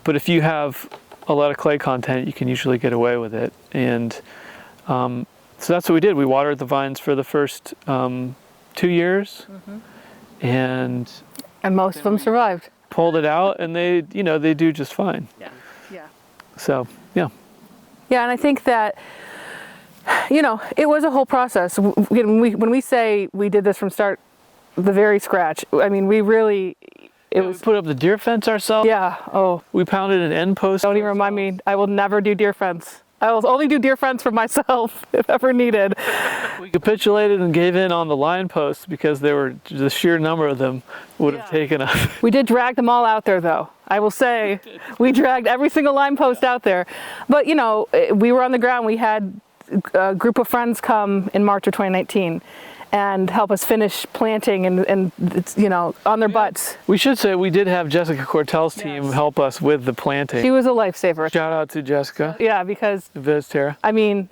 Speaker 3: But if you have a lot of clay content, you can usually get away with it. And so that's what we did. We watered the vines for the first 2 years, and
Speaker 2: most of them survived.
Speaker 3: Pulled it out, and they do just fine.
Speaker 2: Yeah.
Speaker 3: So yeah,
Speaker 2: and I think that it was a whole process. When we say we did this from start, the very scratch, I mean, we really
Speaker 3: we put up the deer fence ourselves.
Speaker 2: Yeah. Oh,
Speaker 3: we pounded an end post.
Speaker 2: Don't even remind me. I will never do deer fence. I will only do deer fence for myself if ever needed.
Speaker 3: We capitulated and gave in on the line posts because the sheer number of them would have taken us.
Speaker 2: We did drag them all out there, though. I will say we dragged every single line post out there. But, we were on the ground. We had a group of friends come in March of 2019 and help us finish planting and on their butts.
Speaker 3: We should say we did have Jessica Cortell's team help us with the planting.
Speaker 2: She was a lifesaver.
Speaker 3: Shout out to Jessica.
Speaker 2: Yeah, because
Speaker 3: Vizterra.
Speaker 2: I mean,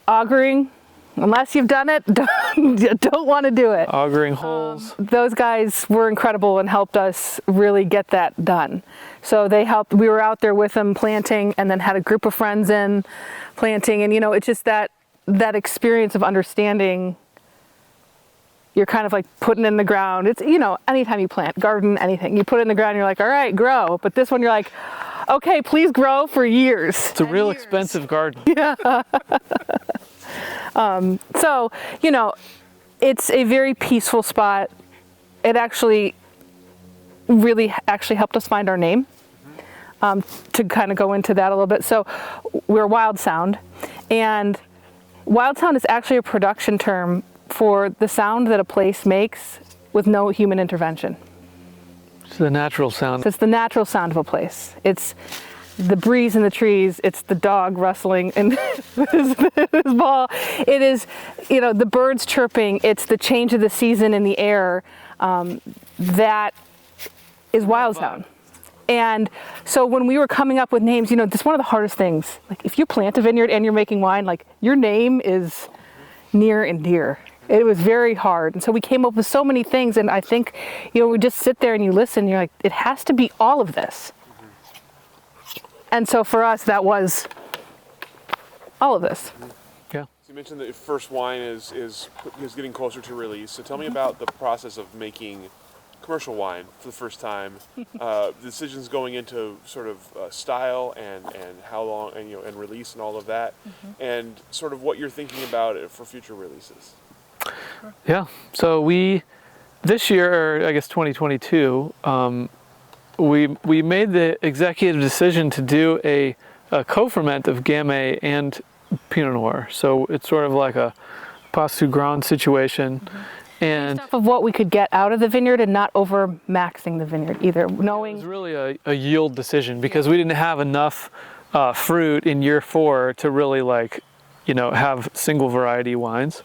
Speaker 2: augering, unless you've done it, don't want to do it.
Speaker 3: Augering holes.
Speaker 2: Those guys were incredible and helped us really get that done. So they helped. We were out there with them planting, and then had a group of friends in planting, and it's just that experience of understanding. You're kind of like putting in the ground. It's, anytime you plant, garden, anything, you put it in the ground, you're like, all right, grow. But this one, you're like, okay, please grow for years.
Speaker 3: It's a real expensive garden.
Speaker 2: Yeah. So, it's a very peaceful spot. It actually helped us find our name, to kind of go into that a little bit. So we're Wildsound, and Wildsound is actually a production term for the sound that a place makes with no human intervention.
Speaker 3: It's the natural sound.
Speaker 2: So it's the natural sound of a place. It's the breeze in the trees. It's the dog rustling in his ball. It is, the birds chirping. It's the change of the season in the air. That is Wildsound. And so when we were coming up with names, this is one of the hardest things. Like if you plant a vineyard and you're making wine, like your name is near and dear. It was very hard. And so we came up with so many things. And I think, we just sit there and you listen, you're like, it has to be all of this. And so for us, that was all of this.
Speaker 3: Yeah.
Speaker 1: So you mentioned that your first wine is getting closer to release. So tell me about the process of making commercial wine for the first time. Decisions going into sort of style and how long and release and all of that, and sort of what you're thinking about it for future releases.
Speaker 3: Yeah. So this year, or I guess 2022. We made the executive decision to do a co-ferment of Gamay and Pinot Noir. So it's sort of like a passe sous grand situation. And
Speaker 2: stuff of what we could get out of the vineyard and not over maxing the vineyard either.
Speaker 3: It was really a yield decision because we didn't have enough fruit in year 4 to really have single variety wines.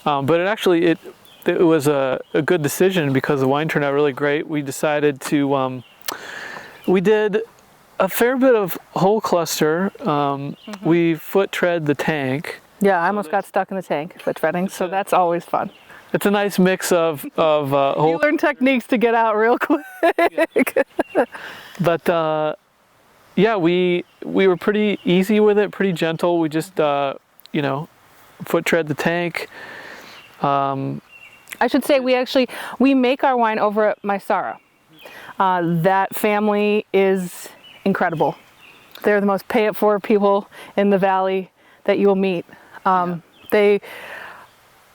Speaker 3: But it was a good decision because the wine turned out really great. We decided to we did a fair bit of whole cluster. We foot tread the tank.
Speaker 2: Yeah, I almost got stuck in the tank foot treading, so that's always fun.
Speaker 3: It's a nice mix of whole.
Speaker 2: You learn techniques to get out real quick.
Speaker 3: Yeah. But we were pretty easy with it, pretty gentle. We just foot tread the tank.
Speaker 2: I should say we make our wine over at Maisara. That family is incredible. They're the most pay-it-forward people in the valley that you will meet. They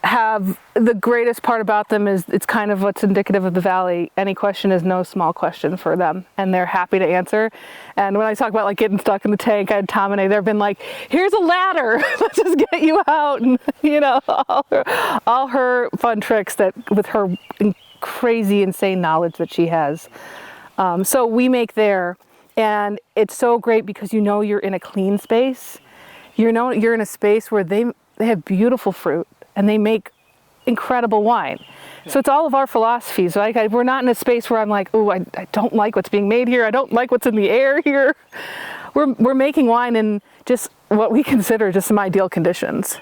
Speaker 2: have the greatest part about them is it's kind of what's indicative of the valley. Any question is no small question for them, and they're happy to answer. And when I talk about getting stuck in the tank, I had Tom and they've been like, "Here's a ladder, let's just get you out," and all her fun tricks that with her crazy, insane knowledge that she has. So we make there, and it's so great because you're in a clean space. You're in a space where they have beautiful fruit and they make incredible wine. So it's all of our philosophies. We're not in a space where I'm like, oh, I don't like what's being made here. I don't like what's in the air here. We're making wine in just what we consider just some ideal conditions.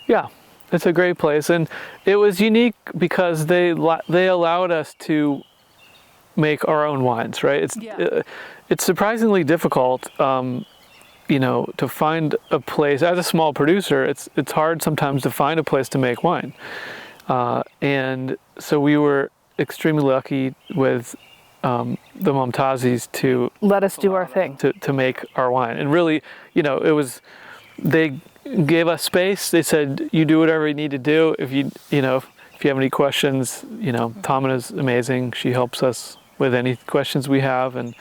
Speaker 3: Yeah. It's a great place, and it was unique because they allowed us to make our own wines, right? It's surprisingly difficult, to find a place. As a small producer, it's hard sometimes to find a place to make wine, and so we were extremely lucky with the Momtazis to
Speaker 2: let us do our thing
Speaker 3: to make our wine, and really, they gave us space. They said, you do whatever you need to do. If you have any questions, Tamina is amazing. She helps us with any questions we have, and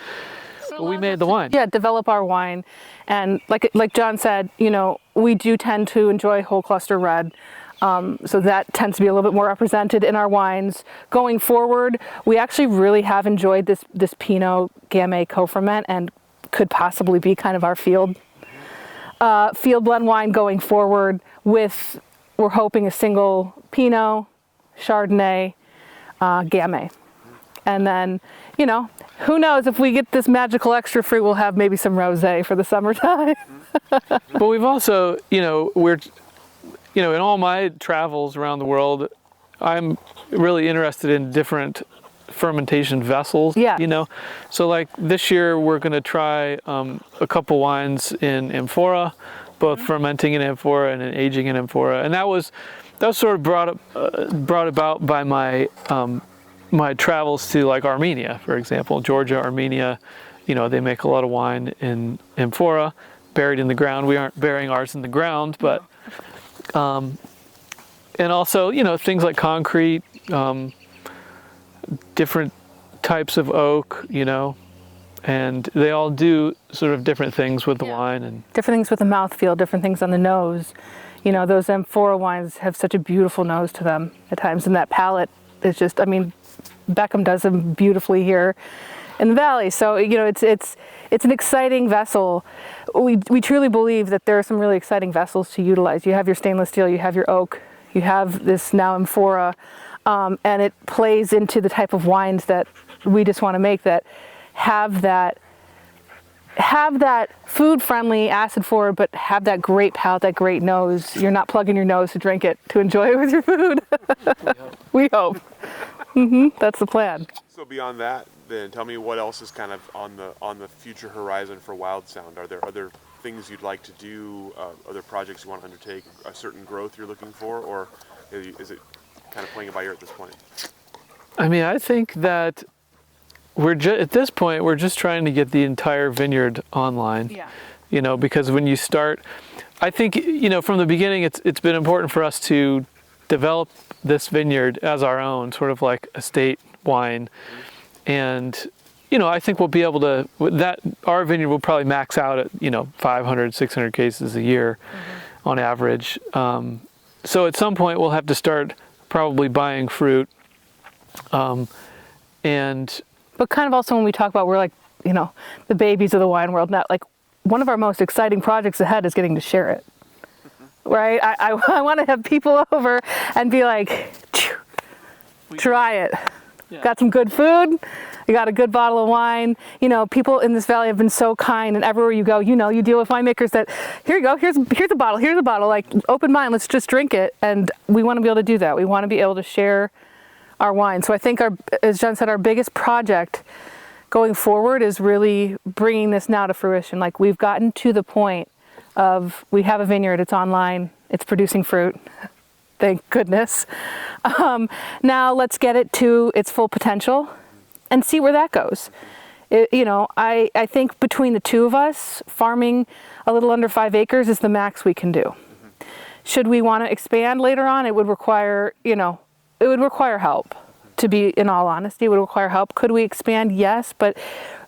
Speaker 3: we made the wine.
Speaker 2: Yeah, develop our wine. And like John said, we do tend to enjoy whole cluster red. So that tends to be a little bit more represented in our wines. Going forward, we actually really have enjoyed this Pinot Gamay co-ferment and could possibly be kind of our field blend wine going forward we're hoping a single Pinot, Chardonnay, Gamay. And then, who knows, if we get this magical extra fruit, we'll have maybe some rosé for the summertime.
Speaker 3: But we've also, we're, in all my travels around the world, I'm really interested in different fermentation vessels.
Speaker 2: Yeah.
Speaker 3: So this year we're going to try a couple wines in amphora, both fermenting in amphora and aging in amphora, and that was sort of brought about by my my travels to Armenia, for example, Georgia, Armenia. They make a lot of wine in amphora, buried in the ground. We aren't burying ours in the ground, but and also things like concrete. Different types of oak, and they all do sort of different things with the wine, and
Speaker 2: different things with the mouthfeel, different things on the nose. You know, those amphora wines have such a beautiful nose to them at times, and that palate is just, I mean, Beckham does them beautifully here in the valley. So, you know, it's an exciting vessel. We truly believe that there are some really exciting vessels to utilize. You have your stainless steel, you have your oak, you have this now amphora, and it plays into the type of wines that we just want to make that have that food-friendly, acid-forward, but have that great palate, that great nose. You're not plugging your nose to drink it, to enjoy it with your food. We hope. That's the plan.
Speaker 1: So beyond that, then tell me what else is kind of on the future horizon for Wildsound. Are there other things you'd like to do, other projects you want to undertake, a certain growth you're looking for, or is it kind of playing it by ear at this point?
Speaker 3: I mean, I think that at this point, we're just trying to get the entire vineyard online.
Speaker 2: Yeah.
Speaker 3: You know, because when you start, I think, you know, from the beginning, it's been important for us to develop this vineyard as our own, sort of like estate wine. And, you know, I think we'll be able to, our vineyard will probably max out at, you know, 500, 600 cases a year on average. So at some point, we'll have to start probably buying fruit.
Speaker 2: But kind of also when we talk about, we're like, you know, the babies of the wine world, not like one of our most exciting projects ahead is getting to share it, right? I want to have people over and be like, try it. Yeah. Got some good food. You got a good bottle of wine. You know, people in this valley have been so kind, and everywhere you go, you know, you deal with winemakers that, here you go, here's a bottle, like open mind, let's just drink it. And we want to be able to do that. We want to be able to share our wine. So I think as John said, our biggest project going forward is really bringing this now to fruition. Like, we've gotten to the point of, we have a vineyard, it's online, it's producing fruit. Thank goodness. Now let's get it to its full potential and see where that goes. You know, I think between the two of us, farming a little under 5 acres is the max we can do. Should we want to expand later on, it would require, you know, it would require help, to be in all honesty. It would require help. Could we expand? Yes, but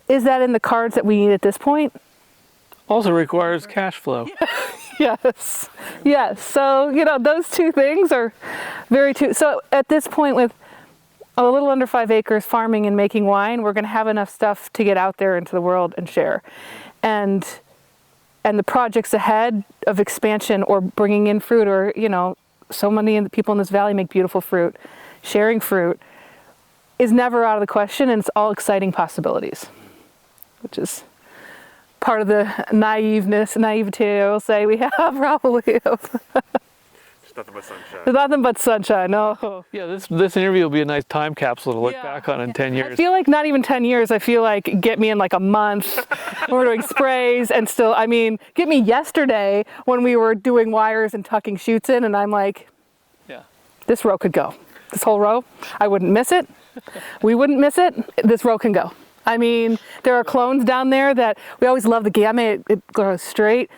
Speaker 2: is that in the cards that we need at this point?
Speaker 3: Also requires cash flow.
Speaker 2: Yes. So, you know, those two things are so at this point, with a little under 5 acres farming and making wine, we're going to have enough stuff to get out there into the world and share. And the projects ahead of expansion or bringing in fruit, or, you know, so many people in this valley make beautiful fruit. Sharing fruit is never out of the question, and it's all exciting possibilities, which is part of the naivete, I will say, we have probably.
Speaker 1: It's nothing but sunshine.
Speaker 2: There's nothing but sunshine, no.
Speaker 3: Yeah, this interview will be a nice time capsule to look back on in 10 years.
Speaker 2: I feel like not even 10 years. I feel like get me in like a month. We're doing sprays and still, I mean, get me yesterday when we were doing wires and tucking shoots in, and I'm like, this row could go. This whole row, I wouldn't miss it. We wouldn't miss it. This row can go. I mean, there are clones down there that we always love the gamma. It goes straight.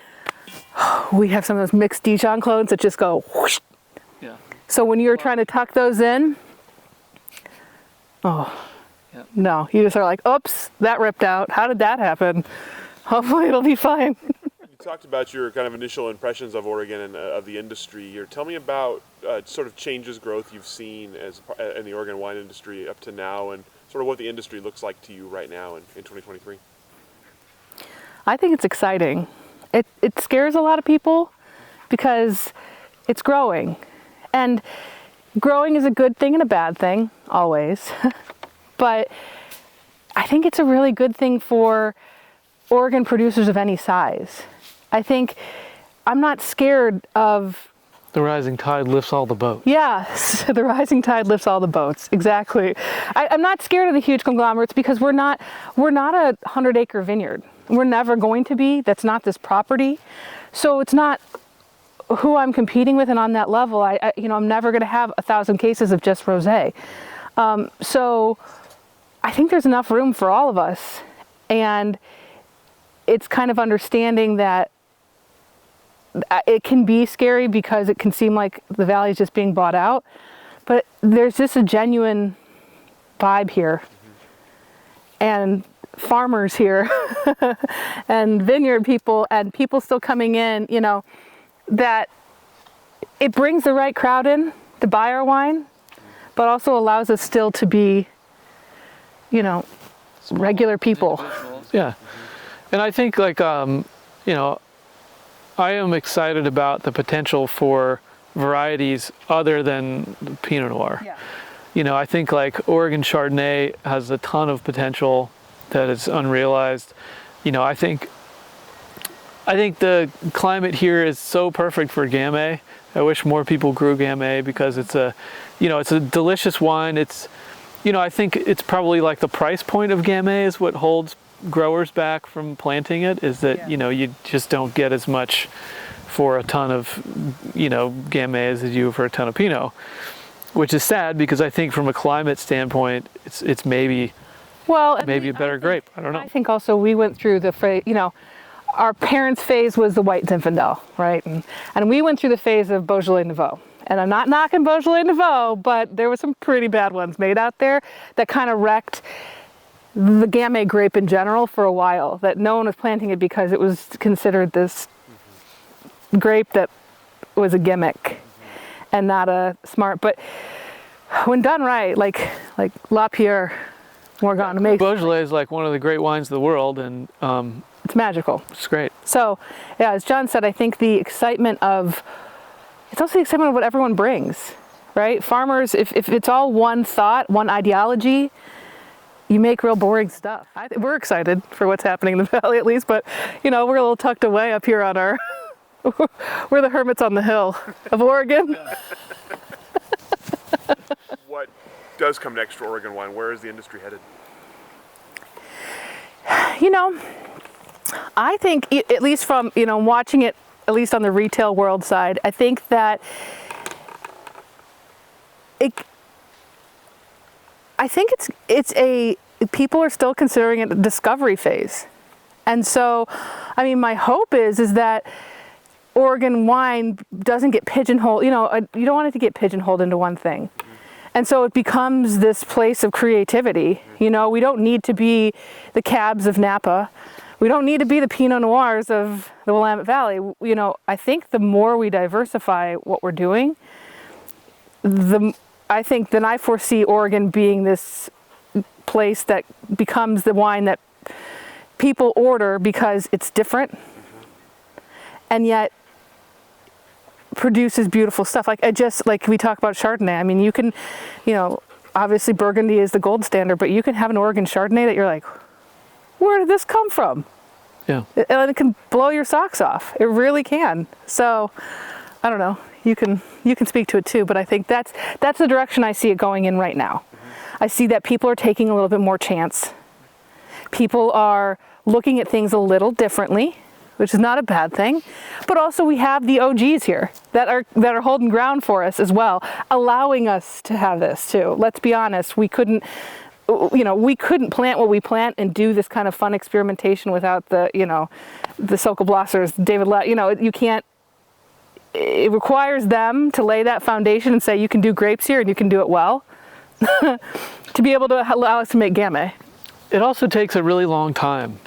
Speaker 2: We have some of those mixed Dijon clones that just go whoosh. Yeah. So when you're trying to tuck those in, no, you just are like, oops, that ripped out. How did that happen? Hopefully it'll be fine.
Speaker 1: You talked about your kind of initial impressions of Oregon and of the industry here. Tell me about sort of changes, growth you've seen in the Oregon wine industry up to now, and sort of what the industry looks like to you right now in 2023.
Speaker 2: I think it's exciting. It scares a lot of people because it's growing. And growing is a good thing and a bad thing, always. But I think it's a really good thing for Oregon producers of any size. I think I'm not scared of...
Speaker 3: The rising tide lifts all the boats.
Speaker 2: Yes, the rising tide lifts all the boats. Exactly. I'm not scared of the huge conglomerates because we're not a 100-acre vineyard. We're never going to be. That's not this property. So it's not who I'm competing with, and on that level, I'm never going to have 1,000 cases of just rosé. So I think there's enough room for all of us, and it's kind of understanding that it can be scary because it can seem like the valley is just being bought out, but there's just a genuine vibe here, and farmers here, and vineyard people, and people still coming in, that it brings the right crowd in to buy our wine, but also allows us still to be, regular people.
Speaker 3: Yeah. And I think like, I am excited about the potential for varieties other than Pinot Noir.
Speaker 2: Yeah.
Speaker 3: I think like Oregon Chardonnay has a ton of potential that is unrealized. I think the climate here is so perfect for Gamay. I wish more people grew Gamay because it's a delicious wine. It's, I think it's probably like the price point of Gamay is what holds growers back from planting it, is that, you just don't get as much for a ton of, Gamay as you do for a ton of Pinot, which is sad because I think from a climate standpoint, it's maybe a better grape. I don't know.
Speaker 2: I think also we went through the phase, our parents' phase was the white Zinfandel, right? And we went through the phase of Beaujolais Nouveau. And I'm not knocking Beaujolais Nouveau, but there were some pretty bad ones made out there that kind of wrecked the Gamay grape in general for a while, that no one was planting it because it was considered this grape that was a gimmick and not a smart. But when done right, like La Pierre Morgan makes.
Speaker 3: Beaujolais is like one of the great wines of the world, and
Speaker 2: it's magical.
Speaker 3: It's great.
Speaker 2: So, yeah, as John said, I think it's also the excitement of what everyone brings, right? Farmers, if it's all one thought, one ideology, you make real boring stuff. We're excited for what's happening in the valley at least, but we're a little tucked away up here on our, we're the hermits on the hill of Oregon.
Speaker 1: What does come next for Oregon wine? Where is the industry headed?
Speaker 2: I think, at least from, watching it, at least on the retail world side, I think that people are still considering it a discovery phase. And so, my hope is that Oregon wine doesn't get pigeonholed, you don't want it to get pigeonholed into one thing. And so it becomes this place of creativity. We don't need to be the Cabs of Napa. We don't need to be the Pinot Noirs of the Willamette Valley. I think the more we diversify what we're doing, then I foresee Oregon being this place that becomes the wine that people order because it's different and yet produces beautiful stuff. Like we talk about Chardonnay. You can, obviously Burgundy is the gold standard, but you can have an Oregon Chardonnay that you're like, where did this come from?
Speaker 3: Yeah.
Speaker 2: And it can blow your socks off. It really can. So, I don't know. You can speak to it too, but I think that's the direction I see it going in right now. I see that people are taking a little bit more chance. People are looking at things a little differently, which is not a bad thing. But also we have the OGs here that are holding ground for us as well, allowing us to have this too. Let's be honest, we couldn't plant what we plant and do this kind of fun experimentation without the Sokol Blossers, David you can't. It requires them to lay that foundation and say, you can do grapes here and you can do it well, to be able to allow us to make Gamay.
Speaker 3: It also takes a really long time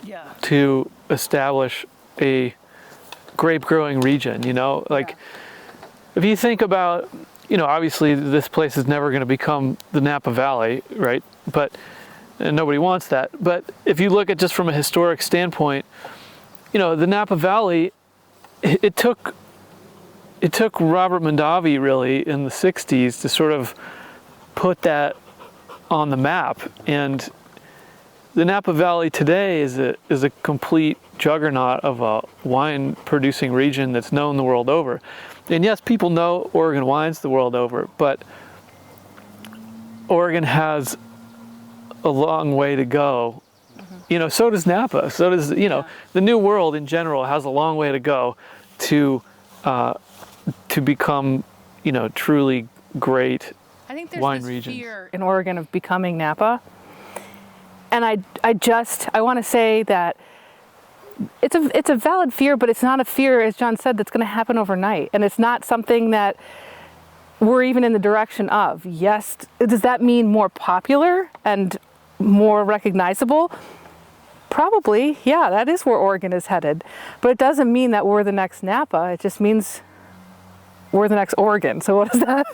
Speaker 3: to establish a grape growing region, if you think about, obviously this place is never going to become the Napa Valley, right? And nobody wants that. But if you look at just from a historic standpoint, the Napa Valley, it took Robert Mondavi really in the 60s to sort of put that on the map. And the Napa Valley today is a complete juggernaut of a wine producing region that's known the world over. And yes, people know Oregon wines the world over, but Oregon has a long way to go. So does Napa. So does, the New World in general has a long way to go to become, truly great
Speaker 2: I think there's
Speaker 3: wine
Speaker 2: this
Speaker 3: regions.
Speaker 2: Fear in Oregon of becoming Napa. And I want to say that it's a valid fear, but it's not a fear, as John said, that's going to happen overnight. And it's not something that we're even in the direction of. Yes, does that mean more popular and more recognizable? Probably, yeah, that is where Oregon is headed. But it doesn't mean that we're the next Napa. It just means we're the next Oregon. So what is that?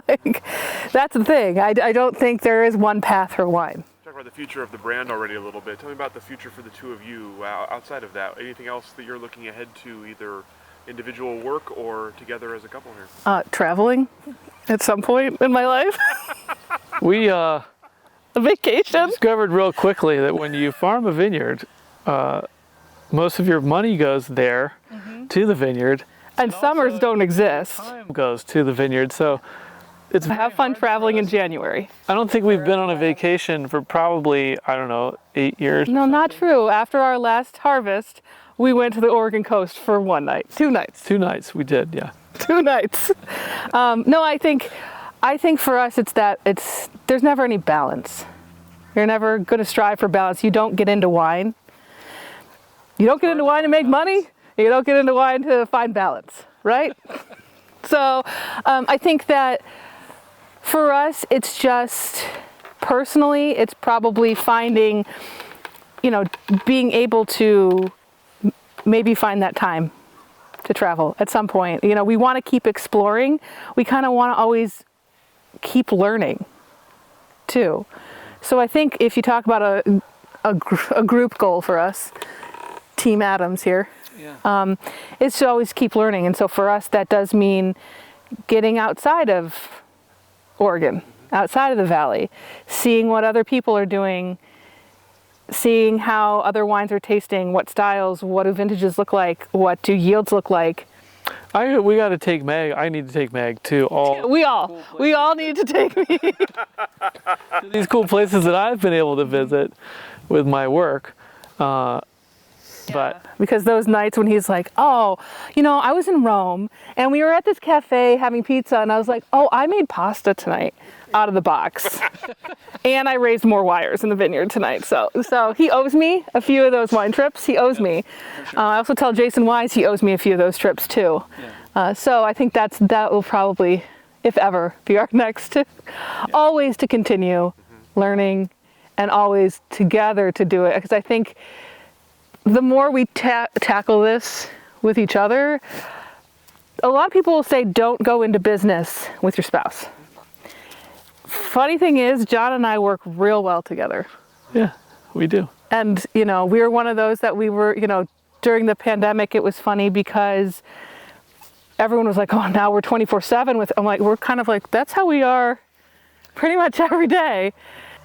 Speaker 2: Like, that's the thing. I don't think there is one path for wine.
Speaker 1: Talk about the future of the brand already a little bit. Tell me about the future for the two of you. Outside of that, anything else that you're looking ahead to, either individual work or together as a couple here?
Speaker 2: Traveling at some point in my life.
Speaker 3: We
Speaker 2: A vacation.
Speaker 3: discovered real quickly that when you farm a vineyard, most of your money goes there to the vineyard.
Speaker 2: And summers don't exist.
Speaker 3: Time goes to the vineyard. So it's
Speaker 2: Have fun traveling in January.
Speaker 3: I don't think we've been on a vacation for probably, I don't know, 8 years.
Speaker 2: No, not true. After our last harvest, we went to the Oregon coast for 1 night, 2 nights.
Speaker 3: 2 nights we did, yeah.
Speaker 2: 2 nights. No, I think for us there's never any balance. You're never going to strive for balance. You don't get into wine. You don't get into wine to make money. You don't get into wine to find balance, right? So I think that for us, it's just personally, it's probably finding, being able to maybe find that time to travel at some point. We want to keep exploring. We kind of want to always keep learning too. So I think if you talk about a group goal for us, Team Adams here, is to always keep learning. And so for us, that does mean getting outside of Oregon, outside of the valley, seeing what other people are doing, seeing how other wines are tasting, what styles, what do vintages look like, what do yields look like.
Speaker 3: We got to take Meg. I need to take Meg to all.
Speaker 2: We all need to take me.
Speaker 3: To these cool places that I've been able to visit with my work. But
Speaker 2: because those nights when he's like, oh, I was in Rome and we were at this cafe having pizza and I was like, oh, I made pasta tonight out of the box. And I raised more wires in the vineyard tonight. So he owes me a few of those wine trips. He owes me. Sure. I also tell Jason Wise he owes me a few of those trips too. Yeah. So I think that will probably, if ever, be our next. Always to continue learning and always together to do it. Because I think the more we tackle this with each other, a lot of people will say don't go into business with your spouse. Funny thing is, John and I work real well together.
Speaker 3: Yeah, we do.
Speaker 2: And, we were one of those that we were, during the pandemic, it was funny because everyone was like, oh, now we're 24/7 with, I'm like, we're kind of like, that's how we are pretty much every day.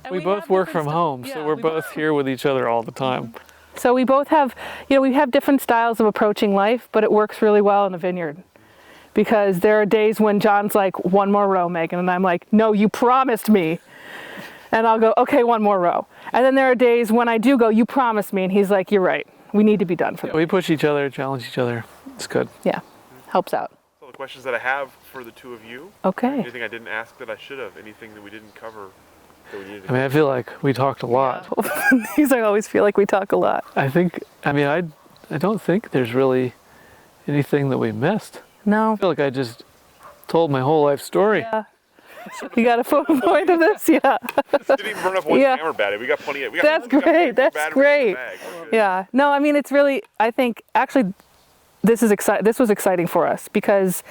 Speaker 2: And
Speaker 3: we both work from home, so we're both here with each other all the time.
Speaker 2: So we both have, we have different styles of approaching life, but it works really well in a vineyard. Because there are days when John's like, 1 more row, Megan. And I'm like, no, you promised me. And I'll go, okay, 1 more row. And then there are days when I do go, you promised me. And he's like, you're right. We need to be done for that.
Speaker 3: We push each other, challenge each other. It's good.
Speaker 2: Yeah, helps out.
Speaker 1: That's all the questions that I have for the two of you.
Speaker 2: Okay.
Speaker 1: Anything I didn't ask that I should have? Anything that we didn't cover that we needed to
Speaker 3: I feel like we talked a lot.
Speaker 2: These I always feel like we talk a lot.
Speaker 3: I don't think there's really anything that we missed.
Speaker 2: No.
Speaker 3: I feel like I just told my whole life story.
Speaker 2: Yeah. You got a point of this? Yeah.
Speaker 1: Didn't even burn up one camera battery. We got plenty of.
Speaker 2: That's great. That's great. Yeah. No, it's really. I think actually, this was exciting for us because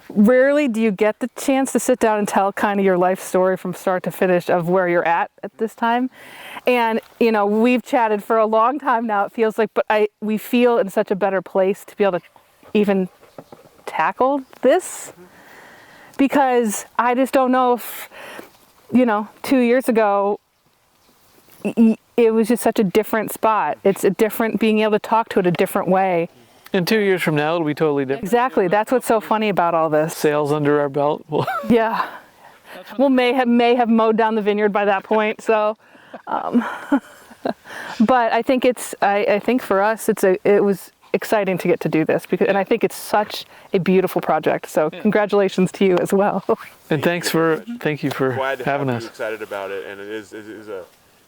Speaker 2: rarely do you get the chance to sit down and tell kind of your life story from start to finish of where you're at this time. And we've chatted for a long time now. It feels like, but we feel in such a better place to be able to even tackle this. Because I just don't know if, 2 years ago, it was just such a different spot. It's a different, being able to talk to it a different way.
Speaker 3: And 2 years from now, it'll be totally different.
Speaker 2: Exactly. That's what's so funny about all this.
Speaker 3: Sales under our belt.
Speaker 2: Yeah. We'll may have mowed down the vineyard by that point. So, but I think I think for us, it was exciting to get to do this and I think it's such a beautiful project. So congratulations to you as well.
Speaker 3: And thank you for having us.
Speaker 1: I'm excited about it, and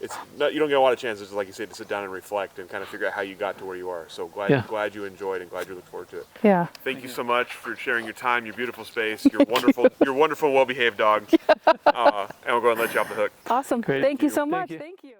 Speaker 1: it's not, you don't get a lot of chances, like you said, to sit down and reflect and kind of figure out how you got to where you are. So glad you enjoyed and glad you look forward to it.
Speaker 2: Yeah.
Speaker 1: Thank you so much for sharing your time, your beautiful space, your wonderful, well-behaved dog. And we'll go and let you off the hook.
Speaker 2: Awesome.
Speaker 3: Great.
Speaker 2: Thank you so much. Thank you.